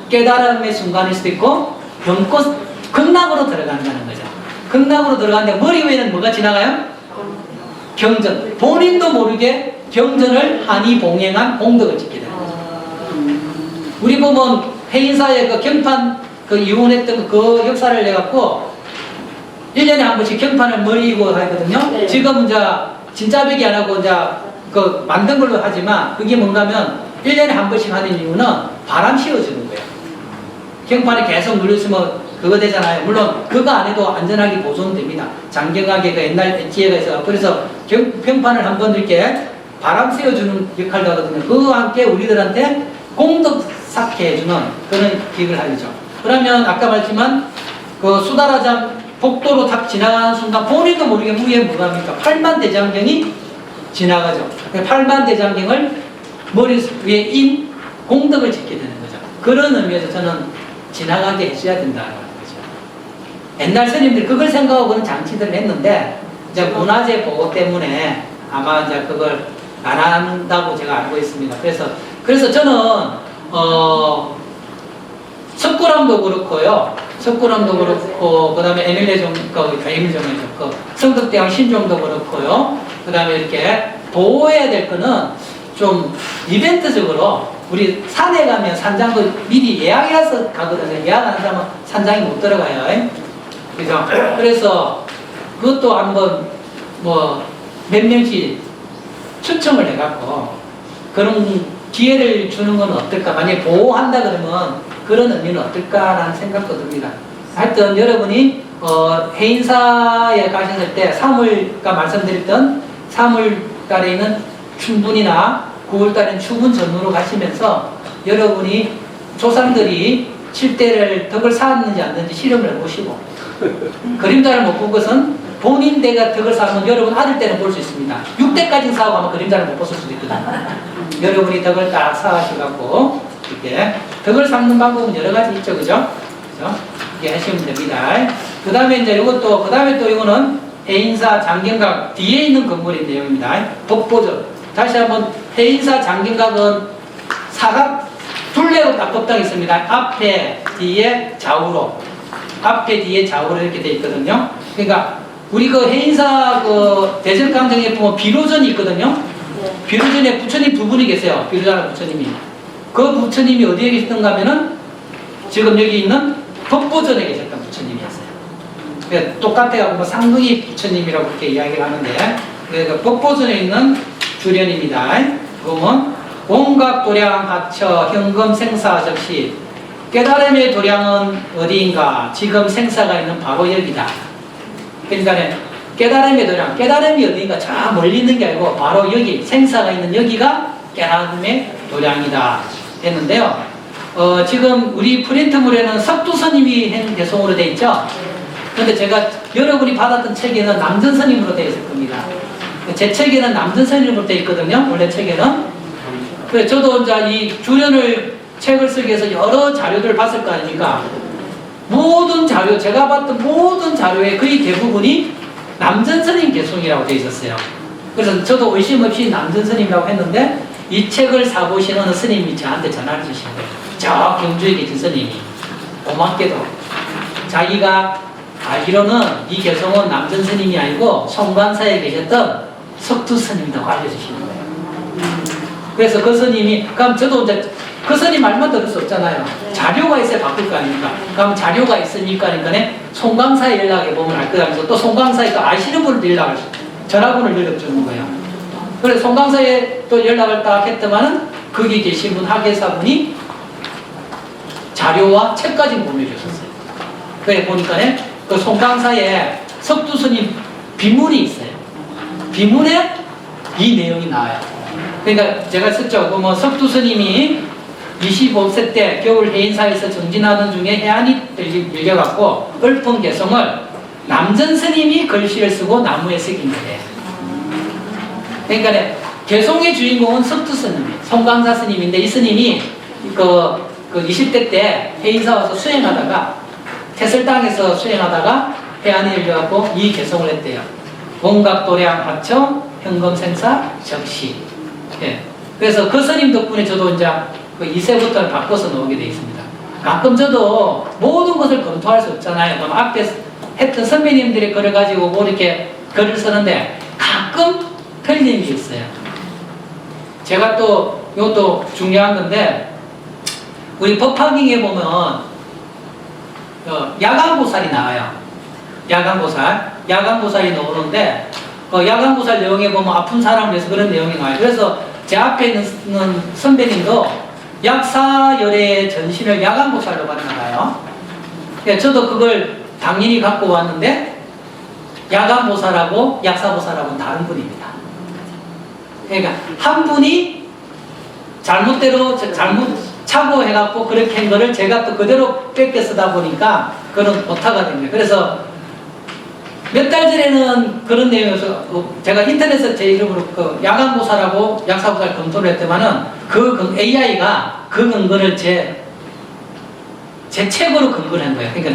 깨달음의 순간일 수도 있고 연꽃 극락으로 들어간다는 거죠. 극락으로 들어가는데 머리 위에는 뭐가 지나가요? 경전. 본인도 모르게 경전을 한이 봉행한 공덕을 짓게 되는 거죠. 우리 보면 해인사의 그 경판 이혼했던 그 역사를 내갖고 1년에 한 번씩 경판을 머리고 하거든요. 네. 지금 이제 진짜배기 안 하고 이제 만든 걸로 하지만 그게 뭔가 하면 1년에 한 번씩 하는 이유는 바람 씌워주는 거예요. 경판에 계속 눌렸으면 그거 되잖아요. 물론 그거 안 해도 안전하게 보존됩니다. 장경하게 그 옛날 엣지가 있어. 그래서 경판을 한번 이렇게 바람 씌워주는 역할도 하거든요. 그와 함께 우리들한테 공덕 쌓게 해주는 그런 기획을 하죠. 그러면 아까 말했지만 그 수다라장 복도로 탁 지나가는 순간 본인도 모르게 위에 뭐가 합니까? 8만 대장경이 지나가죠. 8만 대장경을 머리 위에 인 공덕을 짓게 되는 거죠. 그런 의미에서 저는 지나가게 해줘야 된다는 거죠. 옛날 스님들 그걸 생각하고 그런 장치들을 했는데 이제 문화재 보호 때문에 아마 이제 그걸 안 한다고 제가 알고 있습니다. 그래서 그래서 저는 석굴암도 그렇고요. 석굴암도 그렇고 그다음에 에밀레종그 성덕대왕 신종도 그렇고요. 그다음에 이렇게 보호해야 될 거는 좀 이벤트적으로 우리 산에 가면 산장도 미리 예약해서 가거든요. 예약 안 하는 사람은 산장에 못 들어가요. 그죠? 그래서 그것도 한번 뭐 몇 명씩 추첨을 해갖고 그런 기회를 주는 건 어떨까? 만약에 보호한다 그러면 그런 의미는 어떨까라는 생각도 듭니다. 하여튼 여러분이 해인사에 가셨을 때 3월까 말씀드렸던 3월달에 있는 춘분이나 9월달에는 추분 전후로 가시면서 여러분이 조상들이 칠대를 덕을 쌓았는지 안 했는지 실험을 해보시고 그림자를 못 본 것은 본인 대가 덕을 쌓으면 여러분 아들 때는 볼 수 있습니다. 6대까지 쌓고 아마 그림자를 못 봤을 수도 있거든요. 여러분이 덕을 딱 쌓으셔갖고 이렇게 덕을 쌓는 방법은 여러 가지 있죠, 그죠? 이렇게 하시면 됩니다. 그 다음에 이제 이것도 그 다음에 또 이거는 해인사 장경각 뒤에 있는 건물의 내용입니다. 독보적. 다시 한번 해인사 장경각은 사각 둘레로 딱 덮당 있습니다. 앞에 뒤에 좌우로 앞에 뒤에 좌우로 이렇게 돼 있거든요. 그러니까 우리 그 해인사 그 대전강정에 보면 비로전이 있거든요. 비로전에 부처님 두 분이 계세요. 비로자나 부처님이. 그 부처님이 어디에 계셨던가 하면은 지금 여기 있는 독보전에 계셨던 부처님이었어요. 그러니까 똑같아요. 뭐 상둥이 부처님이라고 그렇게 이야기를 하는데 그러니까 독보전에 있는 주련입니다. 그러면 공각 도량 하처 현금 생사 적시 깨달음의 도량은 어디인가? 지금 생사가 있는 바로 여기다. 그러니까 깨달음의 도량, 깨달음이 어디인가? 저 멀리 있는 게 아니고 바로 여기 생사가 있는 여기가 깨달음의 도량이다 했는데요. 지금 우리 프린트물에는 석두스님이 한 개송으로 되어 있죠. 그런데 제가 여러분이 받았던 책에는 남전스님으로 되어 있을 겁니다. 제 책에는 남전스님으로 되어 있거든요. 원래 책에는. 그래서 저도 이제 이 주련을 책을 쓰기 위해서 여러 자료들을 봤을 거 아닙니까? 모든 자료, 제가 봤던 모든 자료의 거의 대부분이 남전스님 개송이라고 되어 있었어요. 그래서 저도 의심 없이 남전스님이라고 했는데 이 책을 사보신 어느 스님이 저한테 전화를 주신 거예요. 저 경주에 계신 스님이 고맙게도 자기가 알기로는 이 개송은 남전스님이 아니고 송관사에 계셨던 석두스님이라고 알려주시는 거예요. 그래서 그 스님이 그럼 저도 이제 그 스님 말만 들을 수 없잖아요. 자료가 있어야 바꿀 거 아닙니까? 그럼 자료가 있으니까 그러니까 송광사에 연락해 보면 알 거 아니면서 또 송광사에 또 아시는 분을 연락을 전화번호를 연락주는 거예요. 그래서 송광사에 또 연락을 딱 했더만은 거기 계신 분 학예사분이 자료와 책까지 보내주셨어요. 그래 보니까 그 송광사에 석두스님 비문이 있어요. 비문에 이 내용이 나와요. 그러니까 제가 썼죠. 그 뭐 석두스님이 25세 때 겨울 해인사에서 정진하는 중에 해안이 열려갖고 읊은 개성을 남전스님이 글씨를 쓰고 나무에 새긴 거예요. 그러니까 개성의 주인공은 석두스님이 송광사 스님인데 이 스님이 그 20대 때 해인사 와서 수행하다가 태설당에서 수행하다가 해안이 열려갖고 이 개성을 했대요. 공각도량 하청 현금생사 적시. 예. 그래서 그 스님 덕분에 저도 이제 그 2세부터는 바꿔서 나오게 되어 있습니다. 가끔 저도 모든 것을 검토할 수 없잖아요. 그럼 앞에 했던 선배님들의 글을 가지고 뭐 이렇게 글을 쓰는데 가끔 틀림이 있어요. 제가 또 이것도 중요한 건데 우리 법화경에 보면 야간보살이 나와요. 야간보살이 나오는데 야간보살 내용에 보면 아픈 사람을 위해서 그런 내용이 나와요. 그래서 제 앞에 있는 선배님도 약사열의 전신을 야간보살로 받나봐요. 저도 그걸 당연히 갖고 왔는데 야간보살하고 약사보살하고는 다른 분입니다. 그러니까 한 분이 잘못 차고 해갖고 그렇게 한 거를 제가 또 그대로 뺏겨 쓰다 보니까 그런 오타가 됩니다. 그래서 몇 달 전에는 그런 내용에서 제가 인터넷에 제 이름으로 그 야간보살하고 약사보살 검토를 했더만은 그 AI가 그 근거를 제 책으로 근거를 한 거예요. 그러니까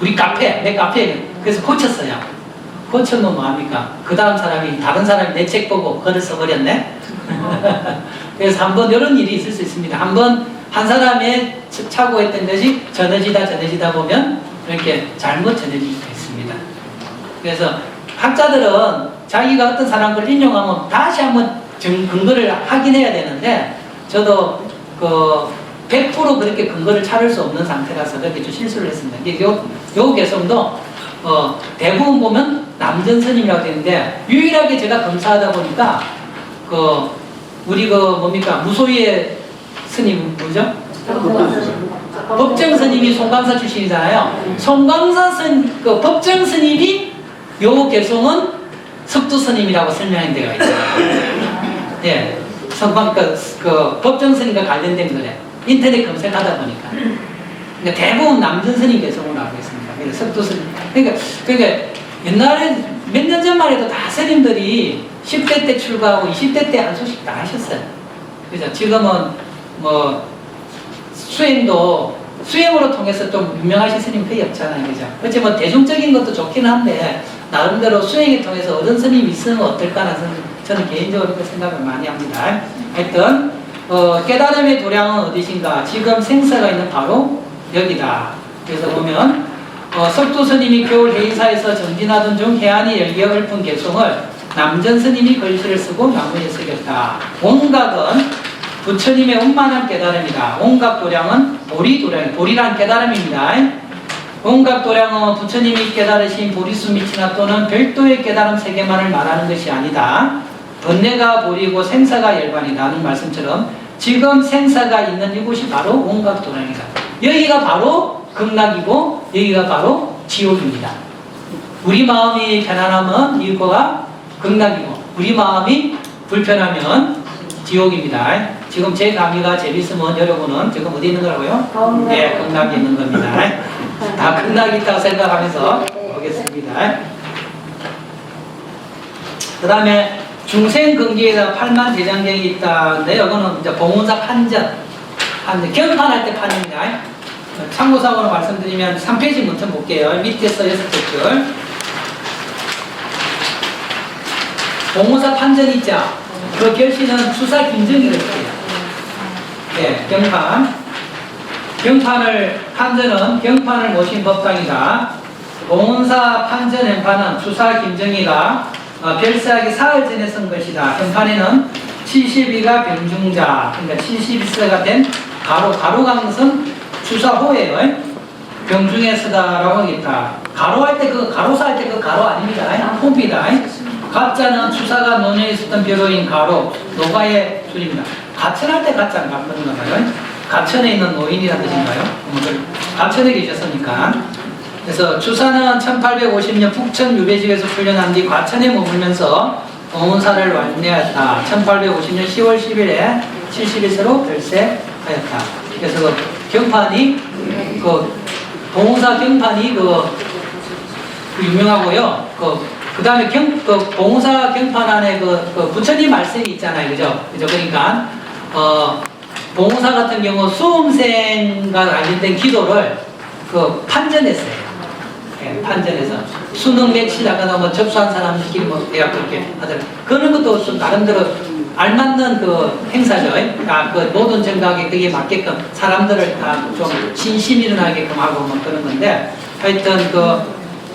우리 내 카페에 그래서 고쳤어요. 고쳤노 뭐합니까? 그 다음 사람이 다른 사람이 내 책 보고 글을 써버렸네. 그래서 한번 이런 일이 있을 수 있습니다. 한번 한 사람의 착오했던 것이 전해지다 보면 이렇게 잘못 전해질 수 있습니다. 그래서 학자들은 자기가 어떤 사람 걸 인용하면 다시 한번 근거를 확인해야 되는데 저도 100% 그렇게 근거를 찾을 수 없는 상태라서 그렇게 좀 실수를 했습니다. 요 개성도 대부분 보면 남전 스님이라고 되는데 유일하게 제가 검사하다 보니까 우리 뭡니까 무소유의 스님 뭐죠? 법정 스님이 송광사 출신이잖아요. 송광사 법정 스님이 요 개성은 석두 스님이라고 설명한 데가 있어요. 예, 법정 스님과 관련된 거래. 인터넷 검색하다 보니까. 그러니까 대부분 남전 스님 개성으로 알고 있습니다. 그래서 석두 스님. 그러니까 옛날에 몇 년 전만 해도 다 스님들이 10대 때 출가하고 20대 때 한 소식 다 하셨어요. 그죠? 지금은 수행으로 통해서 좀 유명하신 스님 거의 없잖아요. 그죠? 그렇지만 대중적인 것도 좋긴 한데, 나름대로 수행에 통해서 얻은 스님이 있으면 어떨까라는 저는 개인적으로 그 생각을 많이 합니다. 하여튼, 깨달음의 도량은 어디신가? 지금 생사가 있는 바로 여기다. 그래서 보면, 석두 스님이 겨울 해인사에서 정진하던 중 해안이 열기에 읊은 개송을 남전 스님이 글씨를 쓰고 나무에 새겼다. 온각은 부처님의 원만한 깨달음이다. 온각 도량은 보리란 깨달음입니다. 온각 도량은 부처님이 깨달으신 보리수 미치나 또는 별도의 깨달음 세계만을 말하는 것이 아니다. 번뇌가 보리고 생사가 열반이라는 말씀처럼 지금 생사가 있는 이곳이 바로 온각 도량이다. 여기가 바로 극락이고 여기가 바로 지옥입니다. 우리 마음이 편안하면 이거가 극락이고 우리 마음이 불편하면 지옥입니다. 지금 제 강의가 재밌으면 여러분은 지금 어디 있는 거라고요? 네, 극락에 있는 겁니다. 다 극락이 있다고 생각하면서 보겠습니다. 그 다음에 중생근기에다 8만 대장경이 있다는데 이거는 이제 봉운사 판전 경판할 때 판입니다. 참고사고로 말씀드리면 3페이지 먼저 볼게요. 밑에서 6줄 봉운사 판전 있죠? 그 결시는 수사 김정일을 했어요. 네, 판전은 경판을 모신 법당이다. 봉운사 판전 행판은 수사 김정희가 별세하기 사흘 전에 쓴 것이다. 경판에는 72가 병중자, 그러니까 71세가 된 가로간 것은 수사 후에요. 병중에 쓰다라고 하겠다. 가로할 때 가로사 할 때 그 가로 아닙니다. 폼이다. 가짜는 수사가 논에 있었던 벼로인 가로, 노가의 줄입니다. 가천할 때 가짜 안 바꾸는 건가요? 가천에 있는 노인이라는 뜻인가요? 가천에 계셨으니까. 그래서 주사는 1850년 북천 유배지에서 풀려난 뒤 과천에 머물면서 봉운사를 완료하였다. 1850년 10월 10일에 71세로 별세하였다. 그래서 그 경판이 봉운사 경판이 유명하고요. 그 다음에 봉운사 경판 안에 부처님 말씀이 있잖아요. 그죠? 그러니까, 봉운사 같은 경우 수험생과 관련된 기도를 판전했어요. 예, 판전해서. 수능 며칠하거나 접수한 사람들끼리 대학 그렇게 하더라고요. 그런 것도 좀 나름대로 알맞는 행사죠. 모든 정각에 그게 맞게끔 사람들을 다 좀 진심 일어나게끔 하고 그런 건데, 하여튼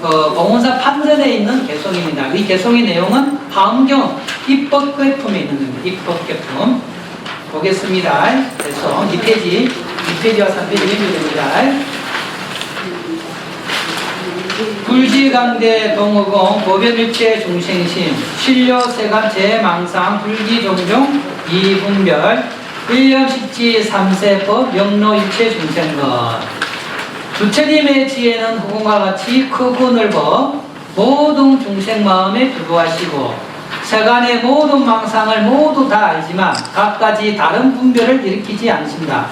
봉운사 판전에 있는 개송입니다. 이 개송의 내용은 화엄경 입법개품에 있는 겁니다. 입법개품 보겠습니다. 그래서 2페이지와 3페이지 읽어줍니다. 불지강대 동의공 보변일체 중생심 신료세간 제망상 불기종종 이분별 1년식지 3세법 명로일체 중생것 부처님의 지혜는 허공과 같이 크고 넓어 모든 중생 마음에 불구하시고 세간의 모든 망상을 모두 다 알지만 각가지 다른 분별을 일으키지 않으신다.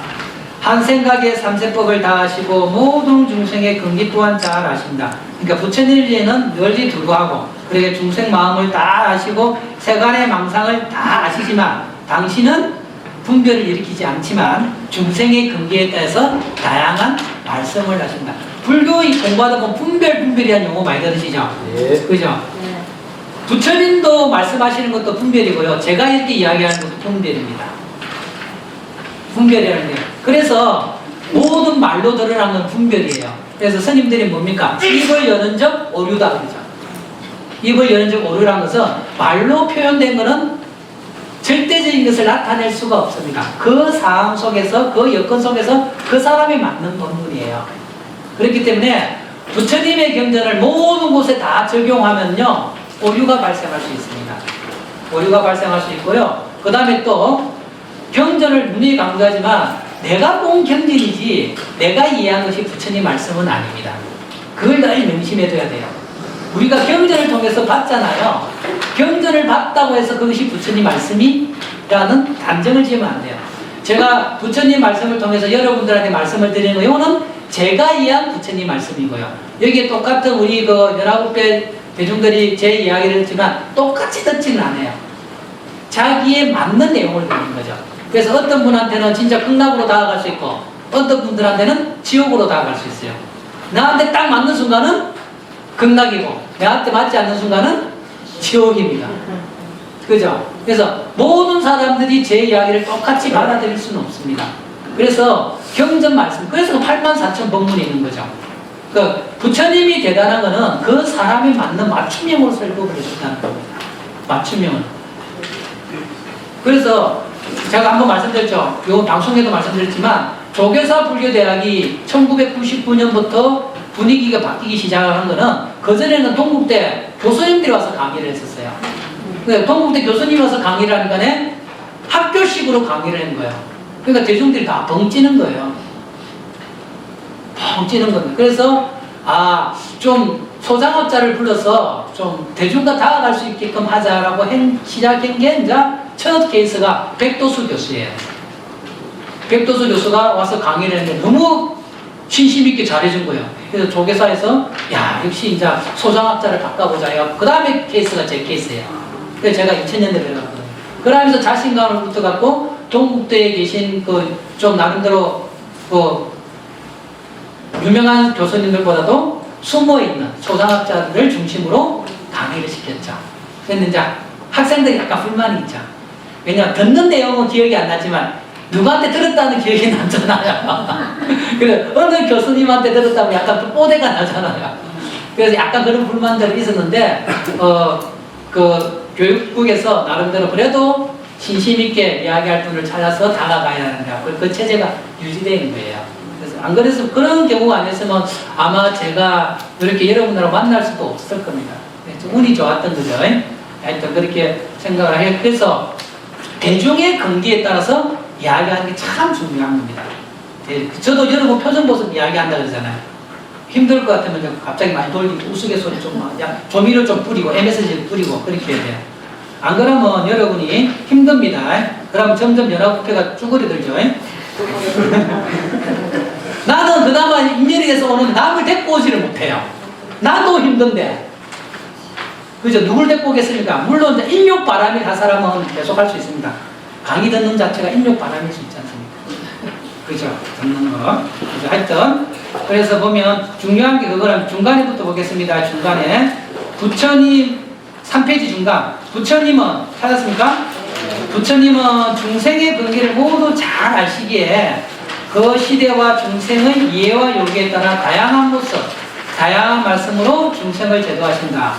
한 생각에 삼세법을 다 아시고 모든 중생의 근기 또한 잘 아신다. 그러니까 부처님의 지혜는 널리 불구하고 그러게 중생 마음을 다 아시고 세간의 망상을 다 아시지만 당신은 분별을 일으키지 않지만 중생의 근기에 따라서 다양한 말씀을 하신다. 불교 공부하다 보면 분별이라는 용어 많이 들으시죠? 네. 그죠? 네. 부처님도 말씀하시는 것도 분별이고요. 제가 이렇게 이야기하는 것도 분별입니다. 분별이라는 게. 그래서 모든 말로 드러난 건 분별이에요. 그래서 스님들이 뭡니까? 입을 여는 적 오류다 그러죠. 입을 여는 적 오류라는 것은 말로 표현된 것은 절대적인 것을 나타낼 수가 없습니다. 그 상황 속에서, 그 여건 속에서 그 사람이 맞는 법문이에요. 그렇기 때문에 부처님의 경전을 모든 곳에 다 적용하면요, 오류가 발생할 수 있습니다. 오류가 발생할 수 있고요. 그 다음에 또 경전을 분명히 강조하지만 내가 본 경전이지 내가 이해한 것이 부처님 말씀은 아닙니다. 그걸 늘 명심해둬야 돼요. 우리가 경전을 통해서 봤잖아요. 경전을 봤다고 해서 그것이 부처님 말씀이라는 단정을 지으면 안 돼요. 제가 부처님 말씀을 통해서 여러분들한테 말씀을 드리는 거, 이거는 제가 이해한 부처님 말씀이고요. 여기에 똑같은 우리 그 19배 대중들이 제 이야기를 했지만 똑같이 듣지는 않아요. 자기에 맞는 내용을 듣는 거죠. 그래서 어떤 분한테는 진짜 극락으로 다가갈 수 있고 어떤 분들한테는 지옥으로 다가갈 수 있어요. 나한테 딱 맞는 순간은 극락이고 나한테 맞지 않는 순간은 지옥입니다. 그죠? 그래서 모든 사람들이 제 이야기를 똑같이 받아들일 수는 없습니다. 그래서 경전 말씀, 그래서 84,000 법문이 있는 거죠. 그 부처님이 대단한 거는 그 사람에 맞는 맞춤형으로 설법을 해준다는 겁니다. 맞춤형을. 그래서 제가 한번 말씀드렸죠. 요 방송에도 말씀드렸지만 조계사 불교대학이 1999년부터 분위기가 바뀌기 시작을 한 거는 그전에는 동국대 교수님들이 와서 강의를 했었어요. 동국대 교수님이 와서 강의를 하니까 학교식으로 강의를 한 거예요. 그러니까 대중들이 다 벙찌는 거예요. 벙찌는 겁니다. 그래서 좀 소장업자를 불러서 좀 대중과 다가갈 수 있게끔 하자라고 시작한 게 이제 첫 케이스가 백도수 교수예요. 백도수 교수가 와서 강의를 했는데 너무 신심 있게 잘해준 거예요. 그래서 조계사에서 역시 이제 소장업자를 바꿔보자. 그 다음에 케이스가 제 케이스예요. 그래서 제가 2000년대에 들어갔거든요. 그러면서 자신감을 붙어갖고 동국대에 계신 좀 나름대로 유명한 교수님들보다도 숨어있는 소장학자들을 중심으로 강의를 시켰죠. 그런데 이제 학생들이 약간 불만이 있죠. 왜냐하면 듣는 내용은 기억이 안 나지만 누구한테 들었다는 기억이 나잖아요. 그래, 어느 교수님한테 들었다면 약간 또 뽀대가 나잖아요. 그래서 약간 그런 불만들이 있었는데 그 교육국에서 나름대로 그래도 진심있게 이야기할 분을 찾아서 다가가야 하는데 그 체제가 유지되는 거예요. 그래서 안 그래서 그런 경우가 아니었으면 아마 제가 이렇게 여러분들하고 만날 수도 없을 겁니다. 좀 운이 좋았던 거죠. 하여튼 그렇게 생각을 해요. 그래서 대중의 근기에 따라서 이야기하는 게 참 중요한 겁니다. 저도 여러분 표정 보면서 이야기한다 그러잖아요. 힘들 것 같으면 갑자기 많이 돌리고 우스갯소리 좀 조미료 좀 뿌리고 MSG를 뿌리고 그렇게 해야 돼요. 안 그러면 여러분이 힘듭니다. 그럼 점점 연합부패가 쭈그리들죠. 나는 그나마 인연이 돼서 오는데 남을 데리고 오지를 못해요. 나도 힘든데. 그죠? 누굴 데리고 오겠습니까? 물론 인욕 바람이 간 사람은 계속 할 수 있습니다. 강의 듣는 자체가 인욕 바람일 수 있지 않습니까? 그죠? 듣는 거. 그죠? 하여튼 그래서 보면 중요한 게 그거는 중간에부터 보겠습니다. 중간에 부처님 3페이지 중간. 부처님은 찾았습니까? 부처님은 중생의 근기를 모두 잘 아시기에 그 시대와 중생의 이해와 요구에 따라 다양한 모습, 다양한 말씀으로 중생을 제도하신다.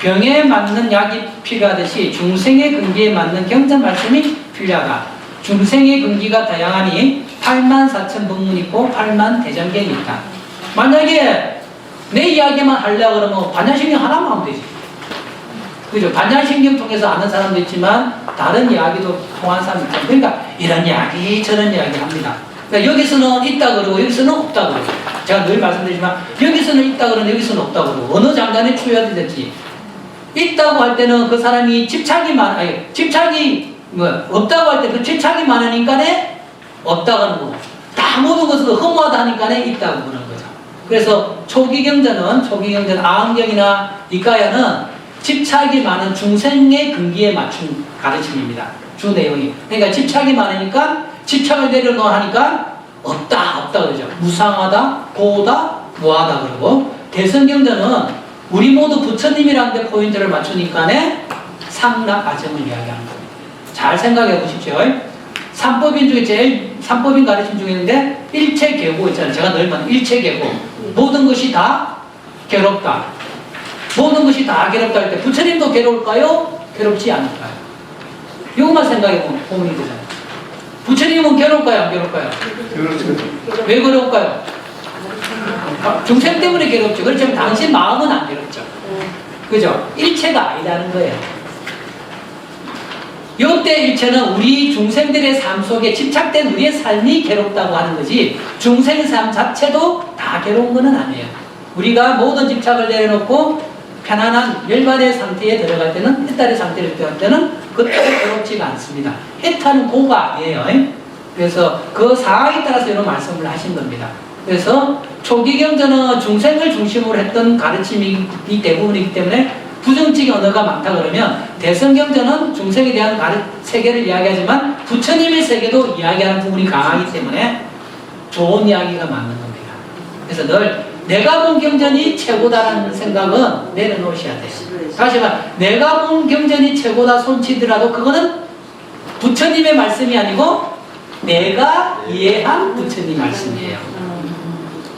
병에 맞는 약이 필요하듯이 중생의 근기에 맞는 경전 말씀이 필요하다. 중생의 근기가 다양하니 84,000 법문이 있고 8만 대전경이 있다. 만약에 내 이야기만 하려고 그러면 반야신경 하나만 하면 되지. 그죠? 반야신경 통해서 아는 사람도 있지만 다른 이야기도 통한 사람이 있죠. 그러니까 이런 이야기 저런 이야기 합니다. 그러니까 여기서는 있다 그러고 여기서는 없다 그러고 제가 늘 말씀드리지만 여기서는 있다 그러고 여기서는 없다 그러고 어느 장단에 추여되든지 있다고 할 때는 그 사람이 집착이 없다고 할 때 그 집착이 많으니까 없다고 하는 거고 다 모든 것을 허무하다 하니까 있다고 그러는 거죠. 그래서 초기 경전 아흥경이나 니까야는 집착이 많은 중생의 근기에 맞춘 가르침입니다. 주 내용이. 그러니까 집착이 많으니까 집착을 내려놓으니까 없다 그러죠. 무상하다, 고다, 무하다 그러고 대성경전은 우리 모두 부처님이라는 데 포인트를 맞추니까네 상락 과정을 이야기하는 겁니다. 잘 생각해 보십시오. 삼법인 중에 제일 삼법인 가르침 중에 있는데 일체계고 있잖아요. 제가 늘 말하는 일체계고. 모든 것이 다 괴롭다. 모든 것이 다 괴롭다 할 때 부처님도 괴로울까요? 괴롭지 않을까요? 이것만 생각해 보면 되잖아요. 부처님은 괴로울까요? 안 괴로울까요? 왜 괴로울까요? 중생 때문에 괴롭죠. 그렇지만 당신 마음은 안 괴롭죠. 그죠? 일체가 아니라는 거예요. 요때 일체는 우리 중생들의 삶 속에 집착된 우리의 삶이 괴롭다고 하는 거지 중생의 삶 자체도 다 괴로운 것은 아니에요. 우리가 모든 집착을 내려놓고 편안한 열반의 상태에 들어갈 때는 해탈의 상태를 들어갈 때는 그때 괴롭지가 않습니다. 해탈은 고가 아니에요. 그래서 그 상황에 따라서 이런 말씀을 하신 겁니다. 그래서 초기 경전은 중생을 중심으로 했던 가르침이 대부분이기 때문에 부정적인 언어가 많다 그러면 대성경전은 중생에 대한 세계를 이야기하지만 부처님의 세계도 이야기하는 부분이 강하기 때문에 좋은 이야기가 맞는 겁니다. 그래서 늘 내가 본 경전이 최고다라는 생각은 내려놓으셔야 돼요. 다시 말해 내가 본 경전이 최고다 손치더라도 그거는 부처님의 말씀이 아니고 내가 이해한 부처님 말씀이에요.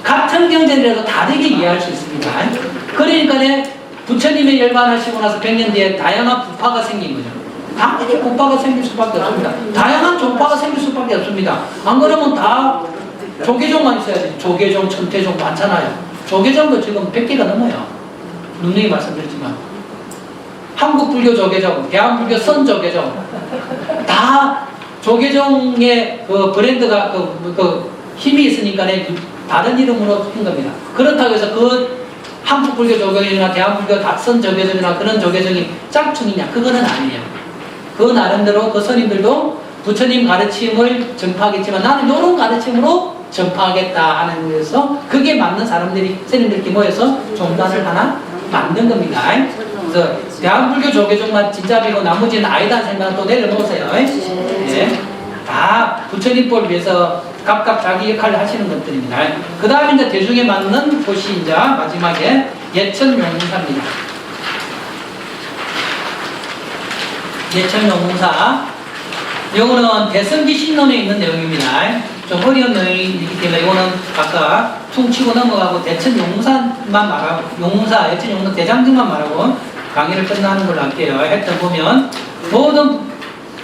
같은 경전이라도 다르게 이해할 수 있습니다. 그러니까 부처님의 열반하시고 나서 100년 뒤에 다양한 부파가 생긴 거죠. 당연히 부파가 생길 수밖에 없습니다. 다양한 종파가 생길 수밖에 없습니다. 안 그러면 다 조계종만 있어야지. 조계종, 천태종 많잖아요. 조계종도 지금 100개가 넘어요. 누누이 말씀드렸지만 한국 불교 조계종, 대한불교 선조계종 다 조계종의 그 브랜드가 그 힘이 있으니까 다른 이름으로 한 겁니다. 그렇다고 해서 그 한국 불교 조계종이나 대한불교 선 조계종이나 그런 조계종이 짝퉁이냐? 그거는 아니에요. 그 나름대로 그 스님들도 부처님 가르침을 전파하겠지만 나는 이런 가르침으로 전파하겠다 하는 거에서 그게 맞는 사람들이 스님들끼리 모여서 종단을 하나 만든 겁니다. 그래서 대한불교 조계종만 진짜이고 나머지는 아니다는 생각은 또 내려놓으세요. 네. 다 부처님법을 위해서 각각 자기 역할을 하시는 것들입니다. 그 다음에 이제 대중에 맞는 곳이 이제 마지막에 예천용문사입니다. 예천용문사. 이거는 대성기 신론에 있는 내용입니다. 좀 어려운 내용이기 때문에 이거는 아까 퉁치고 넘어가고 대천용문사만 말하고 용문사, 예천용문사 대장증만 말하고 강의를 끝나는 걸로 할게요. 했던 보면 모든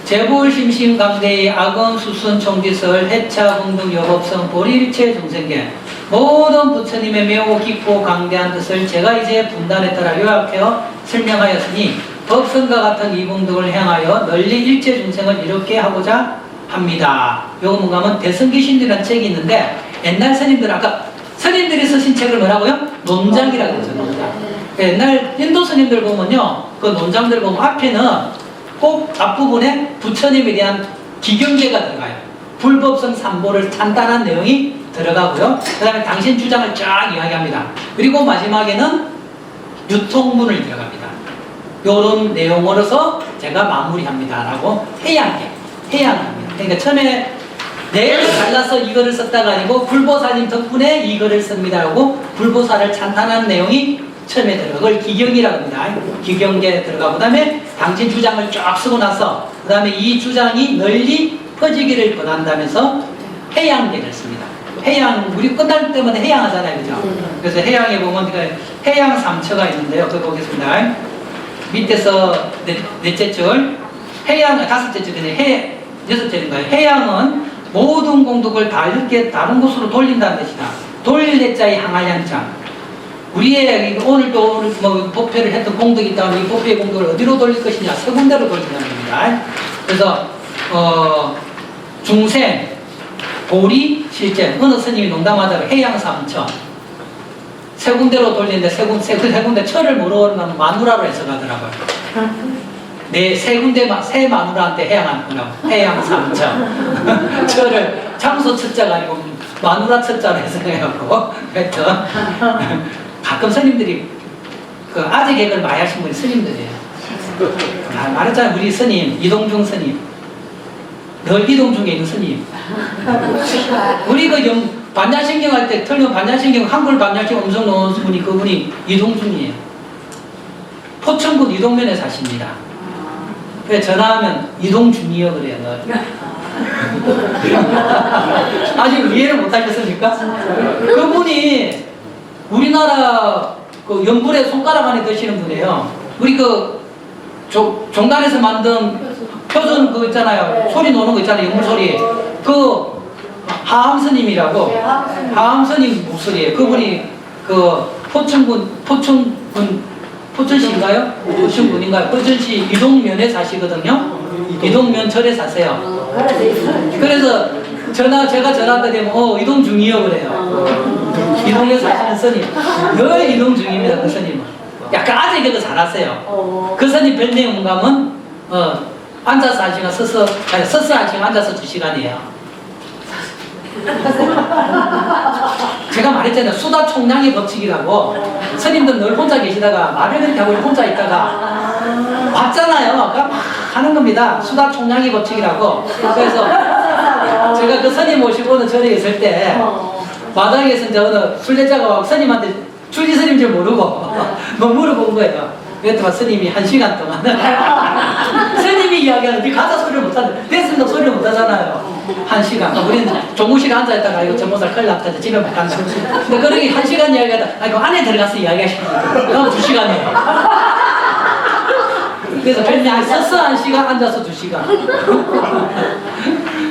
재불심심강대의 악언 수순 총지설 해차 공동 여법성 보리일체 중생계 모든 부처님의 매우 깊고 강대한 뜻을 제가 이제 분단에 따라 요약하여 설명하였으니 법성과 같은 이공덕을 행하여 널리 일체 중생을 이렇게 하고자 합니다. 요거 뭔가 하면 대성기신이라는 책이 있는데 옛날 스님들 아까 스님들이 쓰신 책을 뭐라고요? 논장이라고 그러죠. 논장. 옛날 인도 스님들 보면요 그 논장들 보면 앞에는 꼭 앞부분에 부처님에 대한 기경계가 들어가요. 불법성 삼보를 찬단한 내용이 들어가고요. 그 다음에 당신 주장을 쫙 이야기합니다. 그리고 마지막에는 유통문을 들어갑니다. 요런 내용으로서 제가 마무리합니다. 라고 해양합니다. 그러니까 처음에 내를 잘라서 이거를 썼다가 아니고 불보살님 덕분에 이거를 씁니다. 라고 불보살을 찬탄한 내용이 처음에 들어가. 그걸 기경이라고 합니다. 기경계에 들어가고, 그 다음에 당신 주장을 쫙 쓰고 나서, 그 다음에 이 주장이 널리 퍼지기를 권한다면서 해양계를 씁니다. 해양, 우리 끝날 때마다 해양하잖아요. 그죠? 그래서 해양에 보면 해양 삼처가 있는데요. 그거 보겠습니다. 밑에서 넷째 줄, 해양, 다섯째 줄이네. 여섯 줄인가요? 해양은 모든 공덕을 다른 곳으로 돌린다는 뜻이다. 돌릴 내자의 항할 양자. 우리의 오늘도 뭐 법회를 했던 공덕이 있다면 이 법회의 공덕을 어디로 돌릴 것이냐? 세 군데로 돌린다는 겁니다. 그래서 중생, 보리, 실제 어느 스님이 농담하다가 해양삼처 세 군데로 돌리는데 세 군데 철을 뭐로 하면 마누라로 해석하더라고요. 세 군데 세 마누라한테 해양하는 거라고. 해양삼처 철을 장소 첫자가 아니고 마누라 첫자로 해석해갖고 했던 가끔 스님들이 그 아재 개그를 많이 하신 분이 스님들이에요. 말했잖아요. 우리 스님 이동중 스님 늘 이동중에 있는 스님. 우리 그 반야신경 할 때 틀면 반야신경 한글 반야신경 엄청 넣은 분이 그분이 이동중이에요. 포천군 이동면에 사십니다. 그래서 전화하면 이동중이요 그래요. 아직 이해를 못하셨습니까? 그분이 우리나라 그 연불에 손가락 안에 드시는 분이에요. 우리 그 종단에서 만든 표준 그 있잖아요. 소리 노는 거 있잖아요. 연불 소리. 그 하암 스님이라고. 하암 스님 목소리예요. 그분이 그 포천시인가요? 포천군인가요? 포천시 이동면에 사시거든요. 이동면철에 사세요. 그래서 제가 전화하다 되면 이동 중이요 그래요. 이동에 사시는 스님. 늘 이동 중입니다. 그 스님은. 약간 아재 개그 잘하세요. 그 스님 별내용 가면 앉아서 1시간 서서 1시간 앉아서 2시간이에요. 제가 말했잖아요. 수다 총량의 법칙이라고. 스님들 늘 혼자 계시다가 말을 그렇게 하고 혼자 있다가 봤잖아요. 막 하는 겁니다. 수다 총량의 법칙이라고. 그래서 제가 그 스님 모시고는 전에 있을 때 마당에서 이제 어느 순례자가 와서 스님한테 주지 스님 줄 모르고 뭐 물어본 거예요. 그랬더니 스님이 1시간 동안 스님이 이야기하는데 가서 소리를 못하는데 됐습니다. 소리를 못하잖아요. 1시간. 우리는 종무실에 앉아있다가 이거 전모살 큰일 났다. 집에 못 간다. 근데 그러기 1시간 이야기하다 이거 안에 들어가서 이야기하시는 거예요. 그럼 2시간이에요. 그래서 별명 서서 1시간 앉아서 2시간.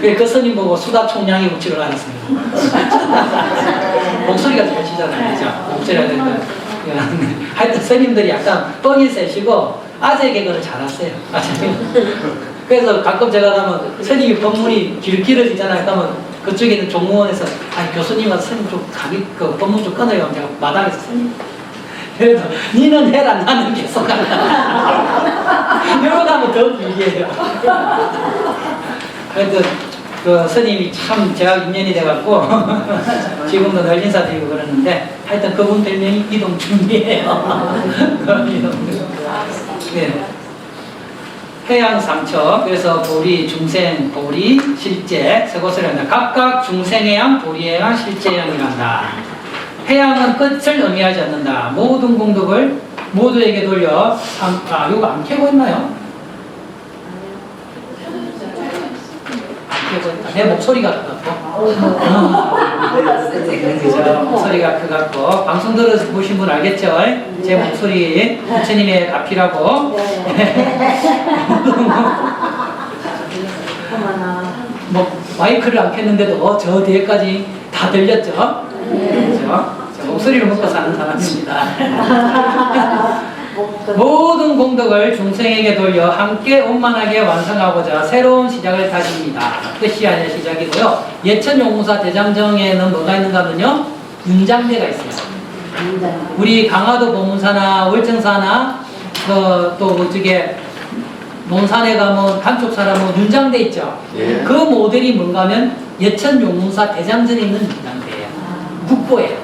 그 스님 보고 수다 총량의 법칙을 알았습니다. 목소리가 좋으시잖아요. 그죠? 목소리가 되니까. 하여튼 스님들이 약간 뻥이 세시고 아재 개그를 잘하세요. 그래서 가끔 제가 가면 스님이 법문이 길어지잖아요. 그러면 그쪽에 있는 종무원에서 교수님과 스님 좀 그 법문 좀 끊어요. 제가 마당에서 스님. 그래도 니는 해라 나는 계속 한다. 이러고 가면 더 길게 해요. 하여튼 그 스님이 참 제가 인연이 돼갖고 지금도 늘 인사드리고 그러는데 하여튼 그분 별명이 이동중이에요. 네. 해양삼척. 그래서 보리, 중생, 보리, 실제 세 곳을 한다. 각각 중생해양, 보리해양, 실제해양이란다. 해양은 끝을 의미하지 않는다. 모든 공덕을 모두에게 돌려 이거 안 켜고 있나요? 내 목소리가 크갖고 목소리가 크갖고 방송 들어보신 분 알겠죠? 제 목소리 부처님의 가피라고. 뭐 마이크를 안 켰는데도 저 뒤에까지 다 들렸죠? 그렇죠? 목소리를 먹고 사는 사람입니다. 모든 공덕을 중생에게 돌려 함께 원만하게 완성하고자 새로운 시작을 다집니다. 끝이 아니라 시작이고요. 예천용무사 대장정에는 뭐가 있는가 하면요, 윤장대가 있어요. 우리 강화도 보문사나 월정사나 또 어떻게 논산에 가면 한쪽 사람은 윤장대 있죠. 예. 그 모델이 뭔가 하면 예천용무사 대장전에 있는 윤장대예요. 국보예요.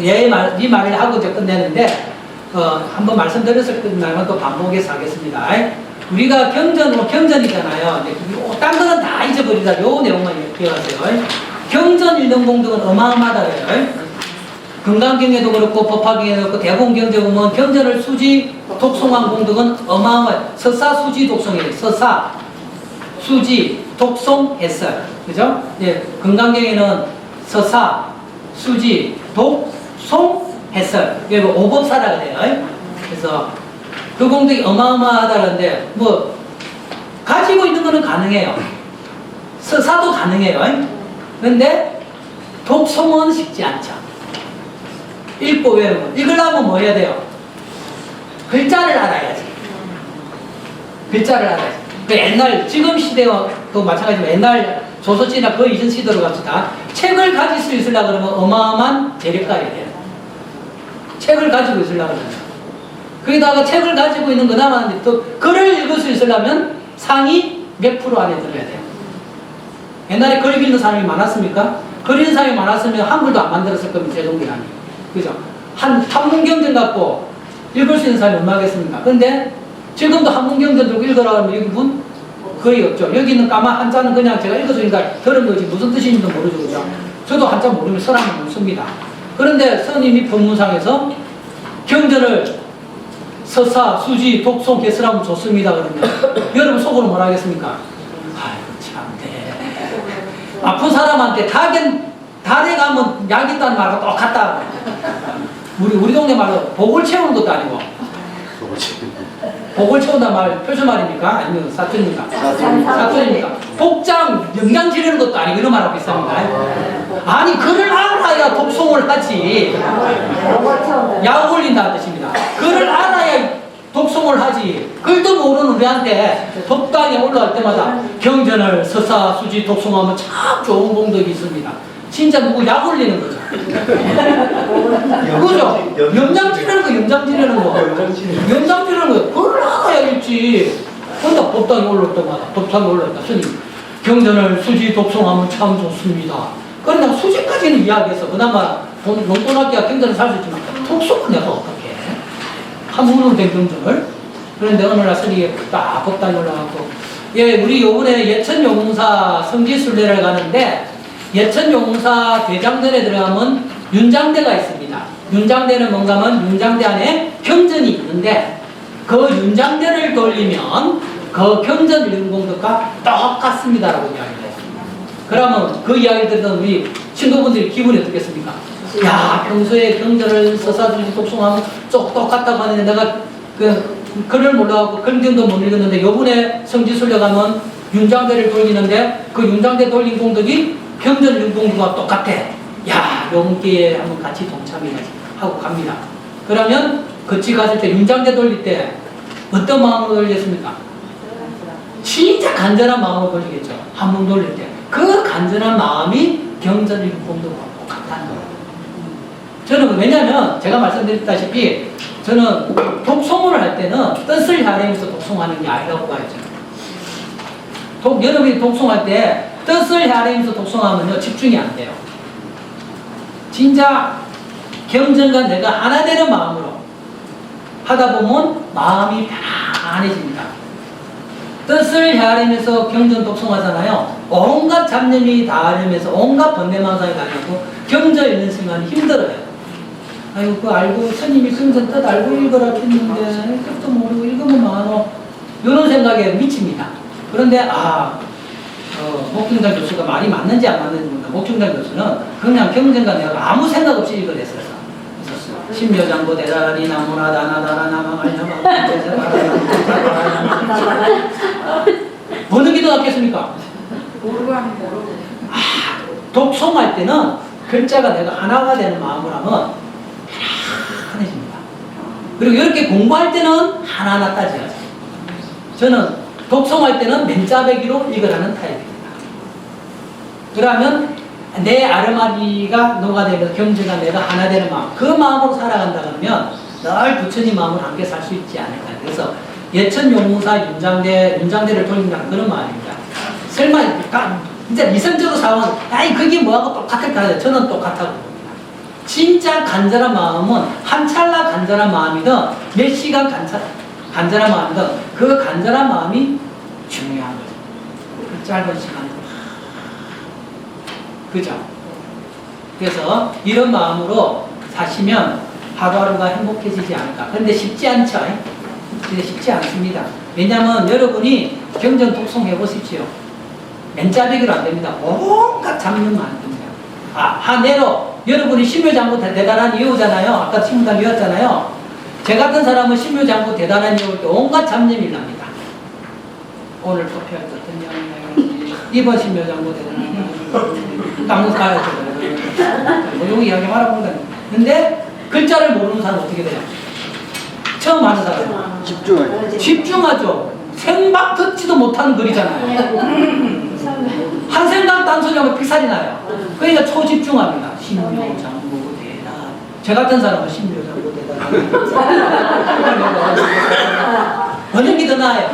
이 말을 하고 이제 끝내는데 한번 말씀드렸을 끝나면 또 반복해서 하겠습니다. 우리가 경전이잖아요. 딴 거는 다 잊어버리다. 요 내용만 기억하세요. 경전 일등 공덕은 어마어마하다요. 금강경에도 그렇고 법화경에도 그렇고 대본경제 보면 경전을 수지 독송한 공덕은 어마어마해요. 서사 수지 독송이에요. 서사 수지 독송 해설. 그죠? 예, 금강경에는 서사 수지 독송 해설. 그리고 오법사라고 해요. 그래서 그 공덕이 어마어마하다는데 뭐 가지고 있는 거는 가능해요. 서사도 가능해요. 그런데 독송은 쉽지 않죠. 읽고 외우는 거. 읽으려면 뭐 해야 돼요? 글자를 알아야지. 글자를 알아야지. 그 옛날 지금 시대와 또 마찬가지로 옛날 조선시대나 그 이전 시대로 갑시다. 책을 가질 수 있으려고 그러면 어마어마한 재력가야 돼요. 책을 가지고 있으려고 그러면. 거기다가 책을 가지고 있는 그나마 또 글을 읽을 수 있으려면 상위 몇 프로 안에 들어야 돼요. 옛날에 글 읽는 사람이 많았습니까? 글 읽는 사람이 많았으면 한글도 안 만들었을 겁니다. 세종대왕이. 그죠? 한문경전 갖고 읽을 수 있는 사람이 얼마겠습니까? 근데 지금도 한문경전 들고 읽으라고 하면 여기 분 거의 없죠. 여기 있는 까만 한자는 그냥 제가 읽어주니까 들은 거지 무슨 뜻인지도 모르죠. 그죠? 저도 한자 모르면 선하면 못 씁니다. 그런데 스님이 법문상에서 경전을 서사, 수지, 독송, 개설하면 좋습니다. 그러면 여러분 속으로 뭐라 하겠습니까? 아이고 참, 네. 아픈 사람한테 달에 가면 약 있다는 말과 똑같다. 우리 동네 말로 복을 채우는 것도 아니고. 복을 채운다는 말 표준말입니까? 아니면 사투리입니까? 사투리입니까? 복장, 영양 지르는 것도 아니고 이런 말하고 비슷합니다. 아니 글을 알아야 독송을 하지. 약 올린다는 뜻입니다. 글을 알아야 독송을 하지. 글도 모르는 우리한테 독당에 올라갈 때마다 경전을 서사, 수지, 독송하면 참 좋은 공덕이 있습니다. 진짜 누구 약 올리는 거죠. 그죠? 염장 지르는 거, 염장 지르는 거. 염장 지르는 거. 그걸 알아야 읽지. 근데 법당에 올라올 때마다, 법당에 올라올 때 스님, 경전을 수지, 독송하면 참 좋습니다. 그러나 수지까지는 이야기해서 그나마 농촌학교가 경전을 살 수 있지만 독송은 내가 어떻게 해? 한문으로 된 경전을. 그런데 어느 날 스님이 딱 법당에 올라가고, 예, 우리 요번에 예천용사 성지순례를 가는데 예천용사 대장전에 들어가면 윤장대가 있습니다. 윤장대는 뭔가 하면 윤장대 안에 경전이 있는데 그 윤장대를 돌리면 그 경전 읽는 공덕과 똑같습니다라고 이야기를 했습니다. 그러면 그 이야기를 듣던 우리 친구분들이 기분이 어떻겠습니까? 야, 평소에 경전을 서사주지 독송하면 똑같다고 하는데 내가 글을 몰라갖고 글경도 못 읽었는데 요번에 성지순례 가면 윤장대를 돌리는데 그 윤장대 돌린 공덕이 경전 윤공주가 똑같아. 야, 용기에 한번 같이 동참해야지 하고 갑니다. 그러면 같이 갔을 때 윤장대 돌릴 때 어떤 마음으로 돌리겠습니까? 진짜 간절한 마음으로 돌리겠죠. 한 번 돌릴 때. 그 간절한 마음이 경전 윤공주가 똑같다는 거예요. 저는 왜냐면 제가 말씀드렸다시피 저는 독송을 할 때는 뜻을 가리면서 독송하는 게 아니라고 봐야죠. 여러분이 독송할 때 뜻을 헤아리면서 독송하면요 집중이 안 돼요. 진짜 경전과 내가 하나 되는 마음으로 하다 보면 마음이 편안해집니다. 뜻을 헤아리면서 경전 독송하잖아요. 온갖 잡념이 닿으면서 온갖 번뇌망상이 닿고 경전 읽는 순간 힘들어요. 아이고 그거 알고 스님이 경전 뜻 알고 읽으라 했는데 뜻도 모르고 읽으면 망하노 이런 생각에 미칩니다. 그런데 목중장 교수가 말이 맞는지 안 맞는지 모르겠는데 목중장 교수는 그냥 경전과 내가 아무 생각 없이 읽어냈어요. 신묘장고 대단히 나무나 다나다나 나망하려고 어느 기도 낫겠습니까? 독송할 때는 글자가 내가 하나가 되는 마음으로 하면 편안해집니다. 그리고 이렇게 공부할 때는 하나하나 따져야죠. 저는 독송할 때는 맨짜배기로 읽으라는 타입입니다. 그러면 내 아르마리가 녹아내면서 경제가 내가 하나 되는 마음, 그 마음으로 살아간다 그러면 늘 부처님 마음으로 함께 살 수 있지 않을까. 그래서 예천용무사 윤장대를 돌린다는 그런 말입니다. 설마 진짜 이성적으로 사원, 아이 그게 뭐하고 똑같을까? 저는 똑같다고 봅니다. 진짜 간절한 마음은 한 찰나 간절한 마음이든 몇 시간 간절한 마음이든 그 간절한 마음이 중요한 거죠. 그 짧은 시간. 그죠? 그래서 이런 마음으로 사시면 하루하루가 행복해지지 않을까. 그런데 쉽지 않죠? 근데 쉽지 않습니다. 왜냐하면 여러분이 경전 독송해 보십시오. 맨짜배기로 안 됩니다. 온갖 잡념 많습니다. 한 예로 여러분이 신묘장구 대단한 이유잖아요. 아까 신묘장 이었잖아요. 제 같은 사람은 신묘장구 대단한 이유일 때 온갖 잡념이 납니다. 오늘 토표할 때 어떤 내용이 이번 신묘장구 대단한 강릉 가야 뭐 여기 이야기 말아보는 거예요. 근데 글자를 모르는 사람은 어떻게 돼요? 처음 하는 사람은 집중하죠. 생각 듣지도 못하는 글이잖아요. 한 생각 단소리하면 필살이 나요. 그러니까 초집중합니다. 신묘장구 대단. 저 같은 사람은 신묘장구 대단. 어느 게 더 나아요?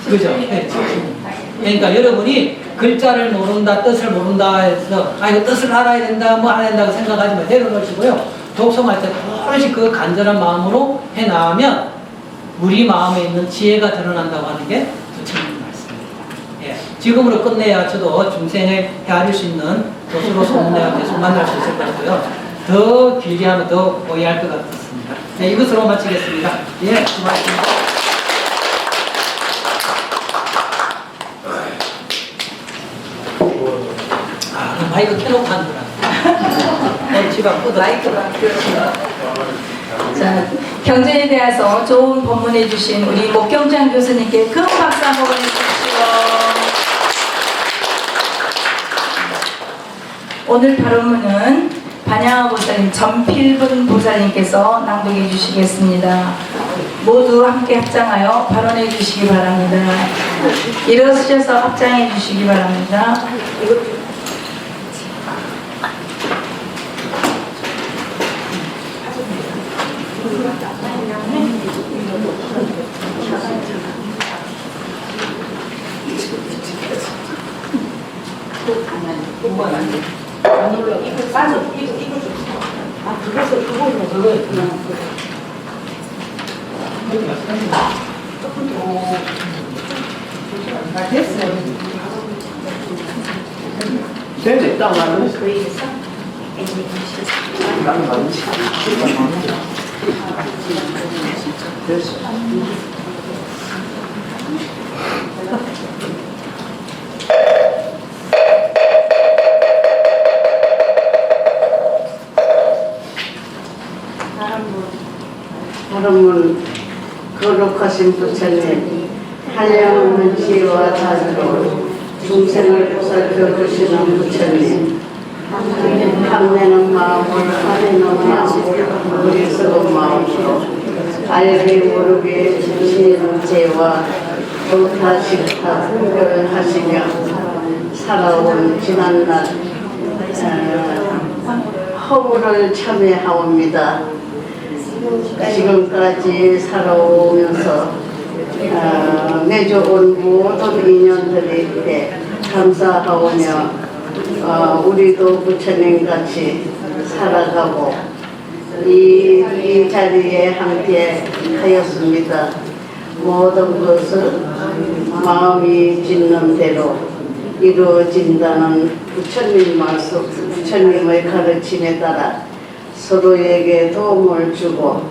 그죠? 네, 그러니까 여러분이 글자를 모른다, 뜻을 모른다 해서 이거 뜻을 알아야 된다, 뭐 알아야 된다고 생각하지 마. 내려놓으시고요. 독송할 때 오롯이 그 간절한 마음으로 해나가면 우리 마음에 있는 지혜가 드러난다고 하는 게 부처님 말씀입니다. 예. 지금으로 끝내야 저도 중생을 헤아릴 수 있는 교수로서 내가 계속 만날 수 있을 것 같고요. 더 길게 하면 더 오해할 것 같습니다. 네, 이것으로 마치겠습니다. 예, 수고하셨습니다. 아, 마이크 켜놓고 하는 거라. 집안 끄다. 마이크가 자, 경제에 대해서 좋은 법문해 주신 우리 목경장 교수님께 큰 박수 한번 보내주십시오. 오늘 발언문은 반야마 보살님, 전필분 보살님께서 낭독해 주시겠습니다. 모두 함께 합장하여 발언해 주시기 바랍니다. 일어서셔서 합장해 주시기 바랍니다. 네네, 딱 맞네. 딱 맞네. 됐어. 발음은 거룩하신 부처님, 한량없는 지혜와 자비로 중생을 보살펴 주시는 부처님, 탐내는 마음을 화내는 마음을 어리석은 마음으로 알게 모르게 주시는 죄와 옳다 싫다 분별하시며 살아온 지난날 허물을 참회하옵니다. 지금까지 살아오면서 맺어온 모든 인연들에 감사하오며 우리도 부처님같이 살아가고 이 자리에 함께 하였습니다. 모든 것을 마음이 짓는 대로 이루어진다는 부처님 말씀, 부처님의 가르침에 따라 서로에게 도움을 주고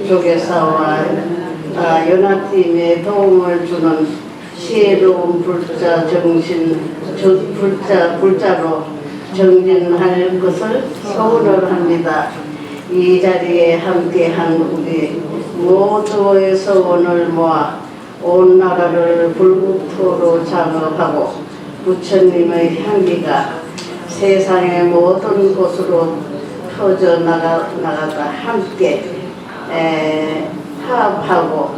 조계사와 연합팀에 도움을 주는 지혜로운 불자 정신, 불자로 정진할 것을 소원을 합니다. 이 자리에 함께한 우리 모두의 소원을 모아 온 나라를 불국토로 장업하고 부처님의 향기가 세상의 모든 곳으로 터져 나가다 함께 화합하고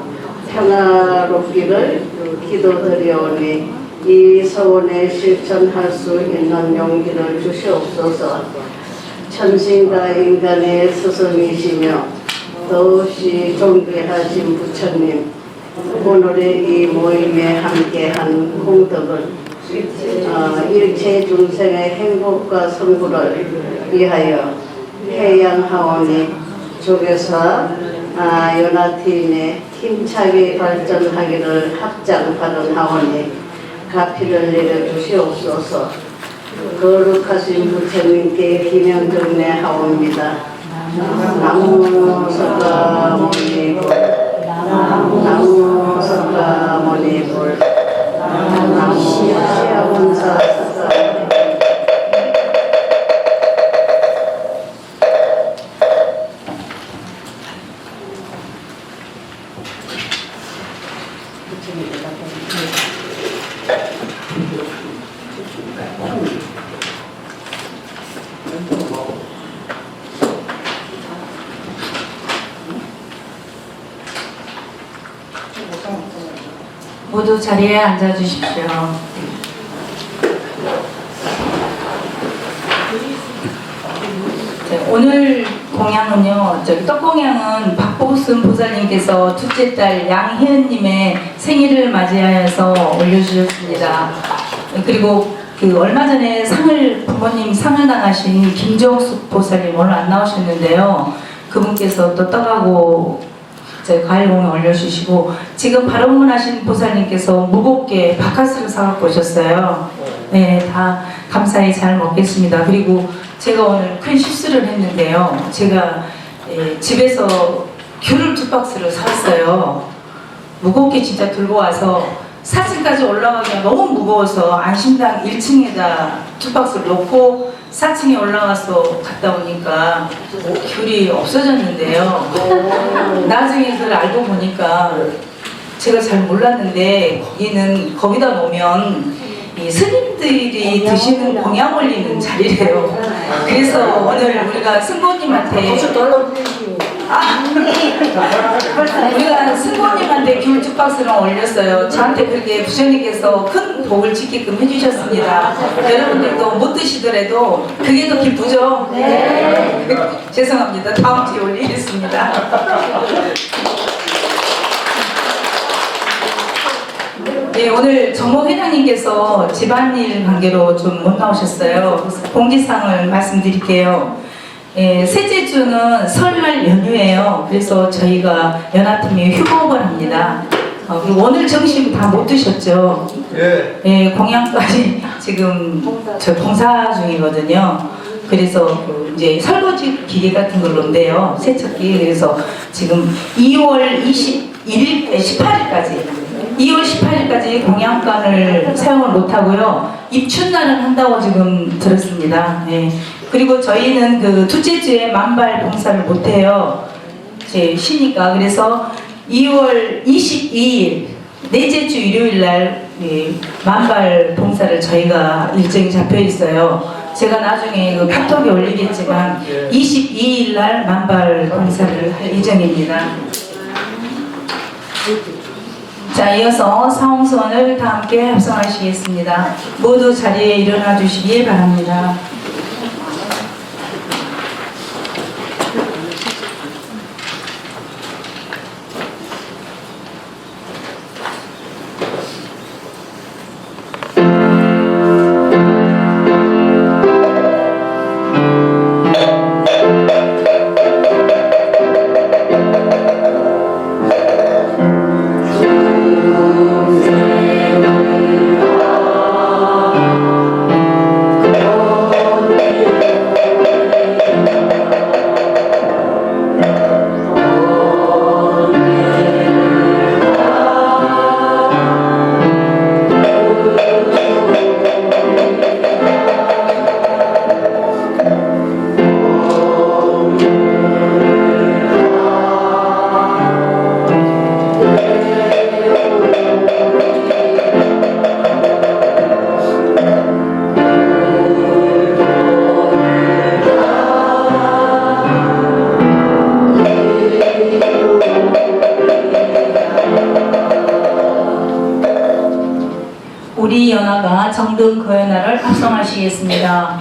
평화롭기를 기도드리오니 이 소원에 실천할 수 있는 용기를 주시옵소서. 천신과 인간의 스승이시며 더없이 존귀하신 부처님, 오늘의 이 모임에 함께한 공덕을 일체 중생의 행복과 성불을 위하여 해양하오니 조계사 연합팀에 힘차게 발전하기를 합장 발언하오니 가피를 내려주시옵소서. 거룩하신 부처님께 기명정례하옵니다. 나무 석가모니불, 나무 석가모니불, 나무 시아원사 석가모니불. 모두 자리에 앉아 주십시오. 오늘 공양은요, 떡공양은 박보순 보살님께서 둘째 딸 양혜은님의 생일을 맞이하여서 올려주셨습니다. 그리고 얼마 전에 부모님 상을 당하신 김정숙 보살님 오늘 안 나오셨는데요. 그분께서 또 떡하고 저희 과일공에 올려주시고 지금 발언문하신 보살님께서 무겁게 바카스를 사갖고 오셨어요. 네, 다 감사히 잘 먹겠습니다. 그리고 제가 오늘 큰 실수를 했는데요. 제가 집에서 귤을 2박스를 샀어요. 무겁게 진짜 들고 와서 4층까지 올라가기가 너무 무거워서 안심당 1층에다 2박스를 놓고 4층에 올라가서 갔다 오니까 귤이 없어졌는데요. 나중에 그걸 알고 보니까 제가 잘 몰랐는데 얘는 거기다 놓으면 이 스님들이 드시는 공양 올리는 자리래요. 그래서 오늘 우리가 승고님한테 우리가 승고님한테 귤 2박스를 올렸어요. 저한테 그렇게 부처님께서 큰 복을 짓게끔 해주셨습니다. 여러분들도 못 드시더라도 그게 더 기쁘죠? 네. 죄송합니다. 다음 주에 올리겠습니다. 네, 오늘 정모 회장님께서 집안일 관계로 좀 못 나오셨어요. 그래서 공지사항을 말씀드릴게요. 셋째 주는 설날 연휴예요. 그래서 저희가 연합팀이 휴업을 합니다. 그리고 오늘 점심 다 못 드셨죠? 예. 공양까지 지금 저 봉사 중이거든요. 그래서 이제 설거지 기계 같은 걸 놓은데요. 세척기. 그래서 지금 2월 18일까지 2월 18일까지 공양간을 사용을 못하고요. 입춘날은 한다고 지금 들었습니다. 네. 그리고 저희는 그 둘째 주에 만발 봉사를 못해요. 제 쉬니까. 그래서 2월 22일 넷째 주 일요일날 만발 봉사를 저희가 일정이 잡혀 있어요. 제가 나중에 그 카톡에 올리겠지만 22일날 만발 봉사를 할 예정입니다. 자, 이어서 사홍선을 다 함께 합성하시겠습니다. 모두 자리에 일어나 주시기 바랍니다. 우리 연화가 정등 그 연화를 합성하시겠습니다.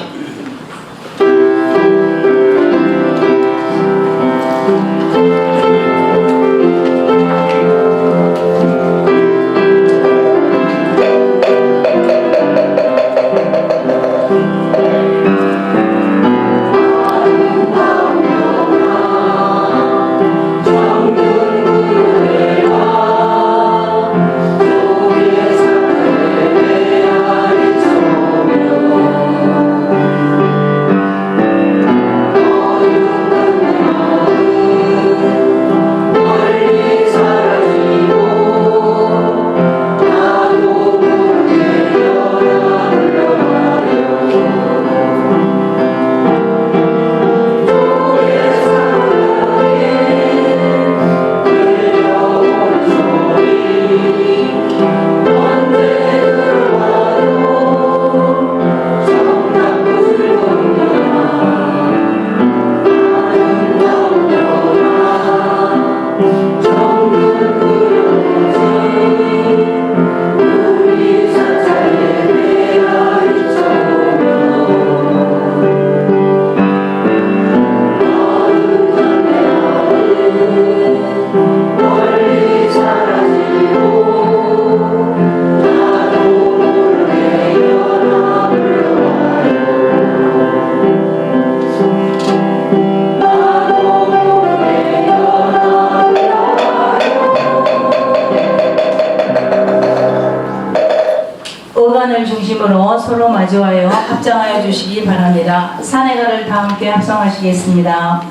서로 마주하여 합장하여 주시기 바랍니다. 산해가를 다 함께 합성하시겠습니다.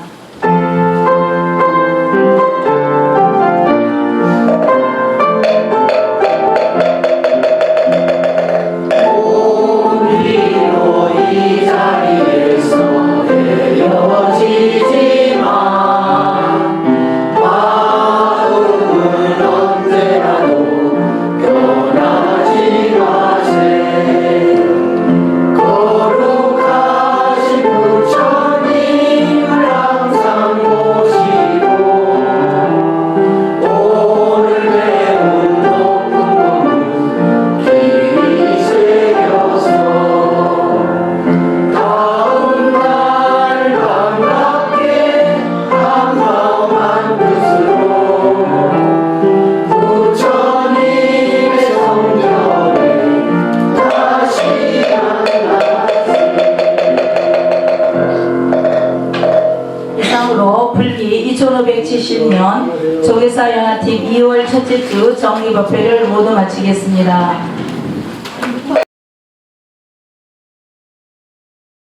이상으로 불기 2570년 조계사 연합팀 2월 첫째 주 정기법회를 모두 마치겠습니다.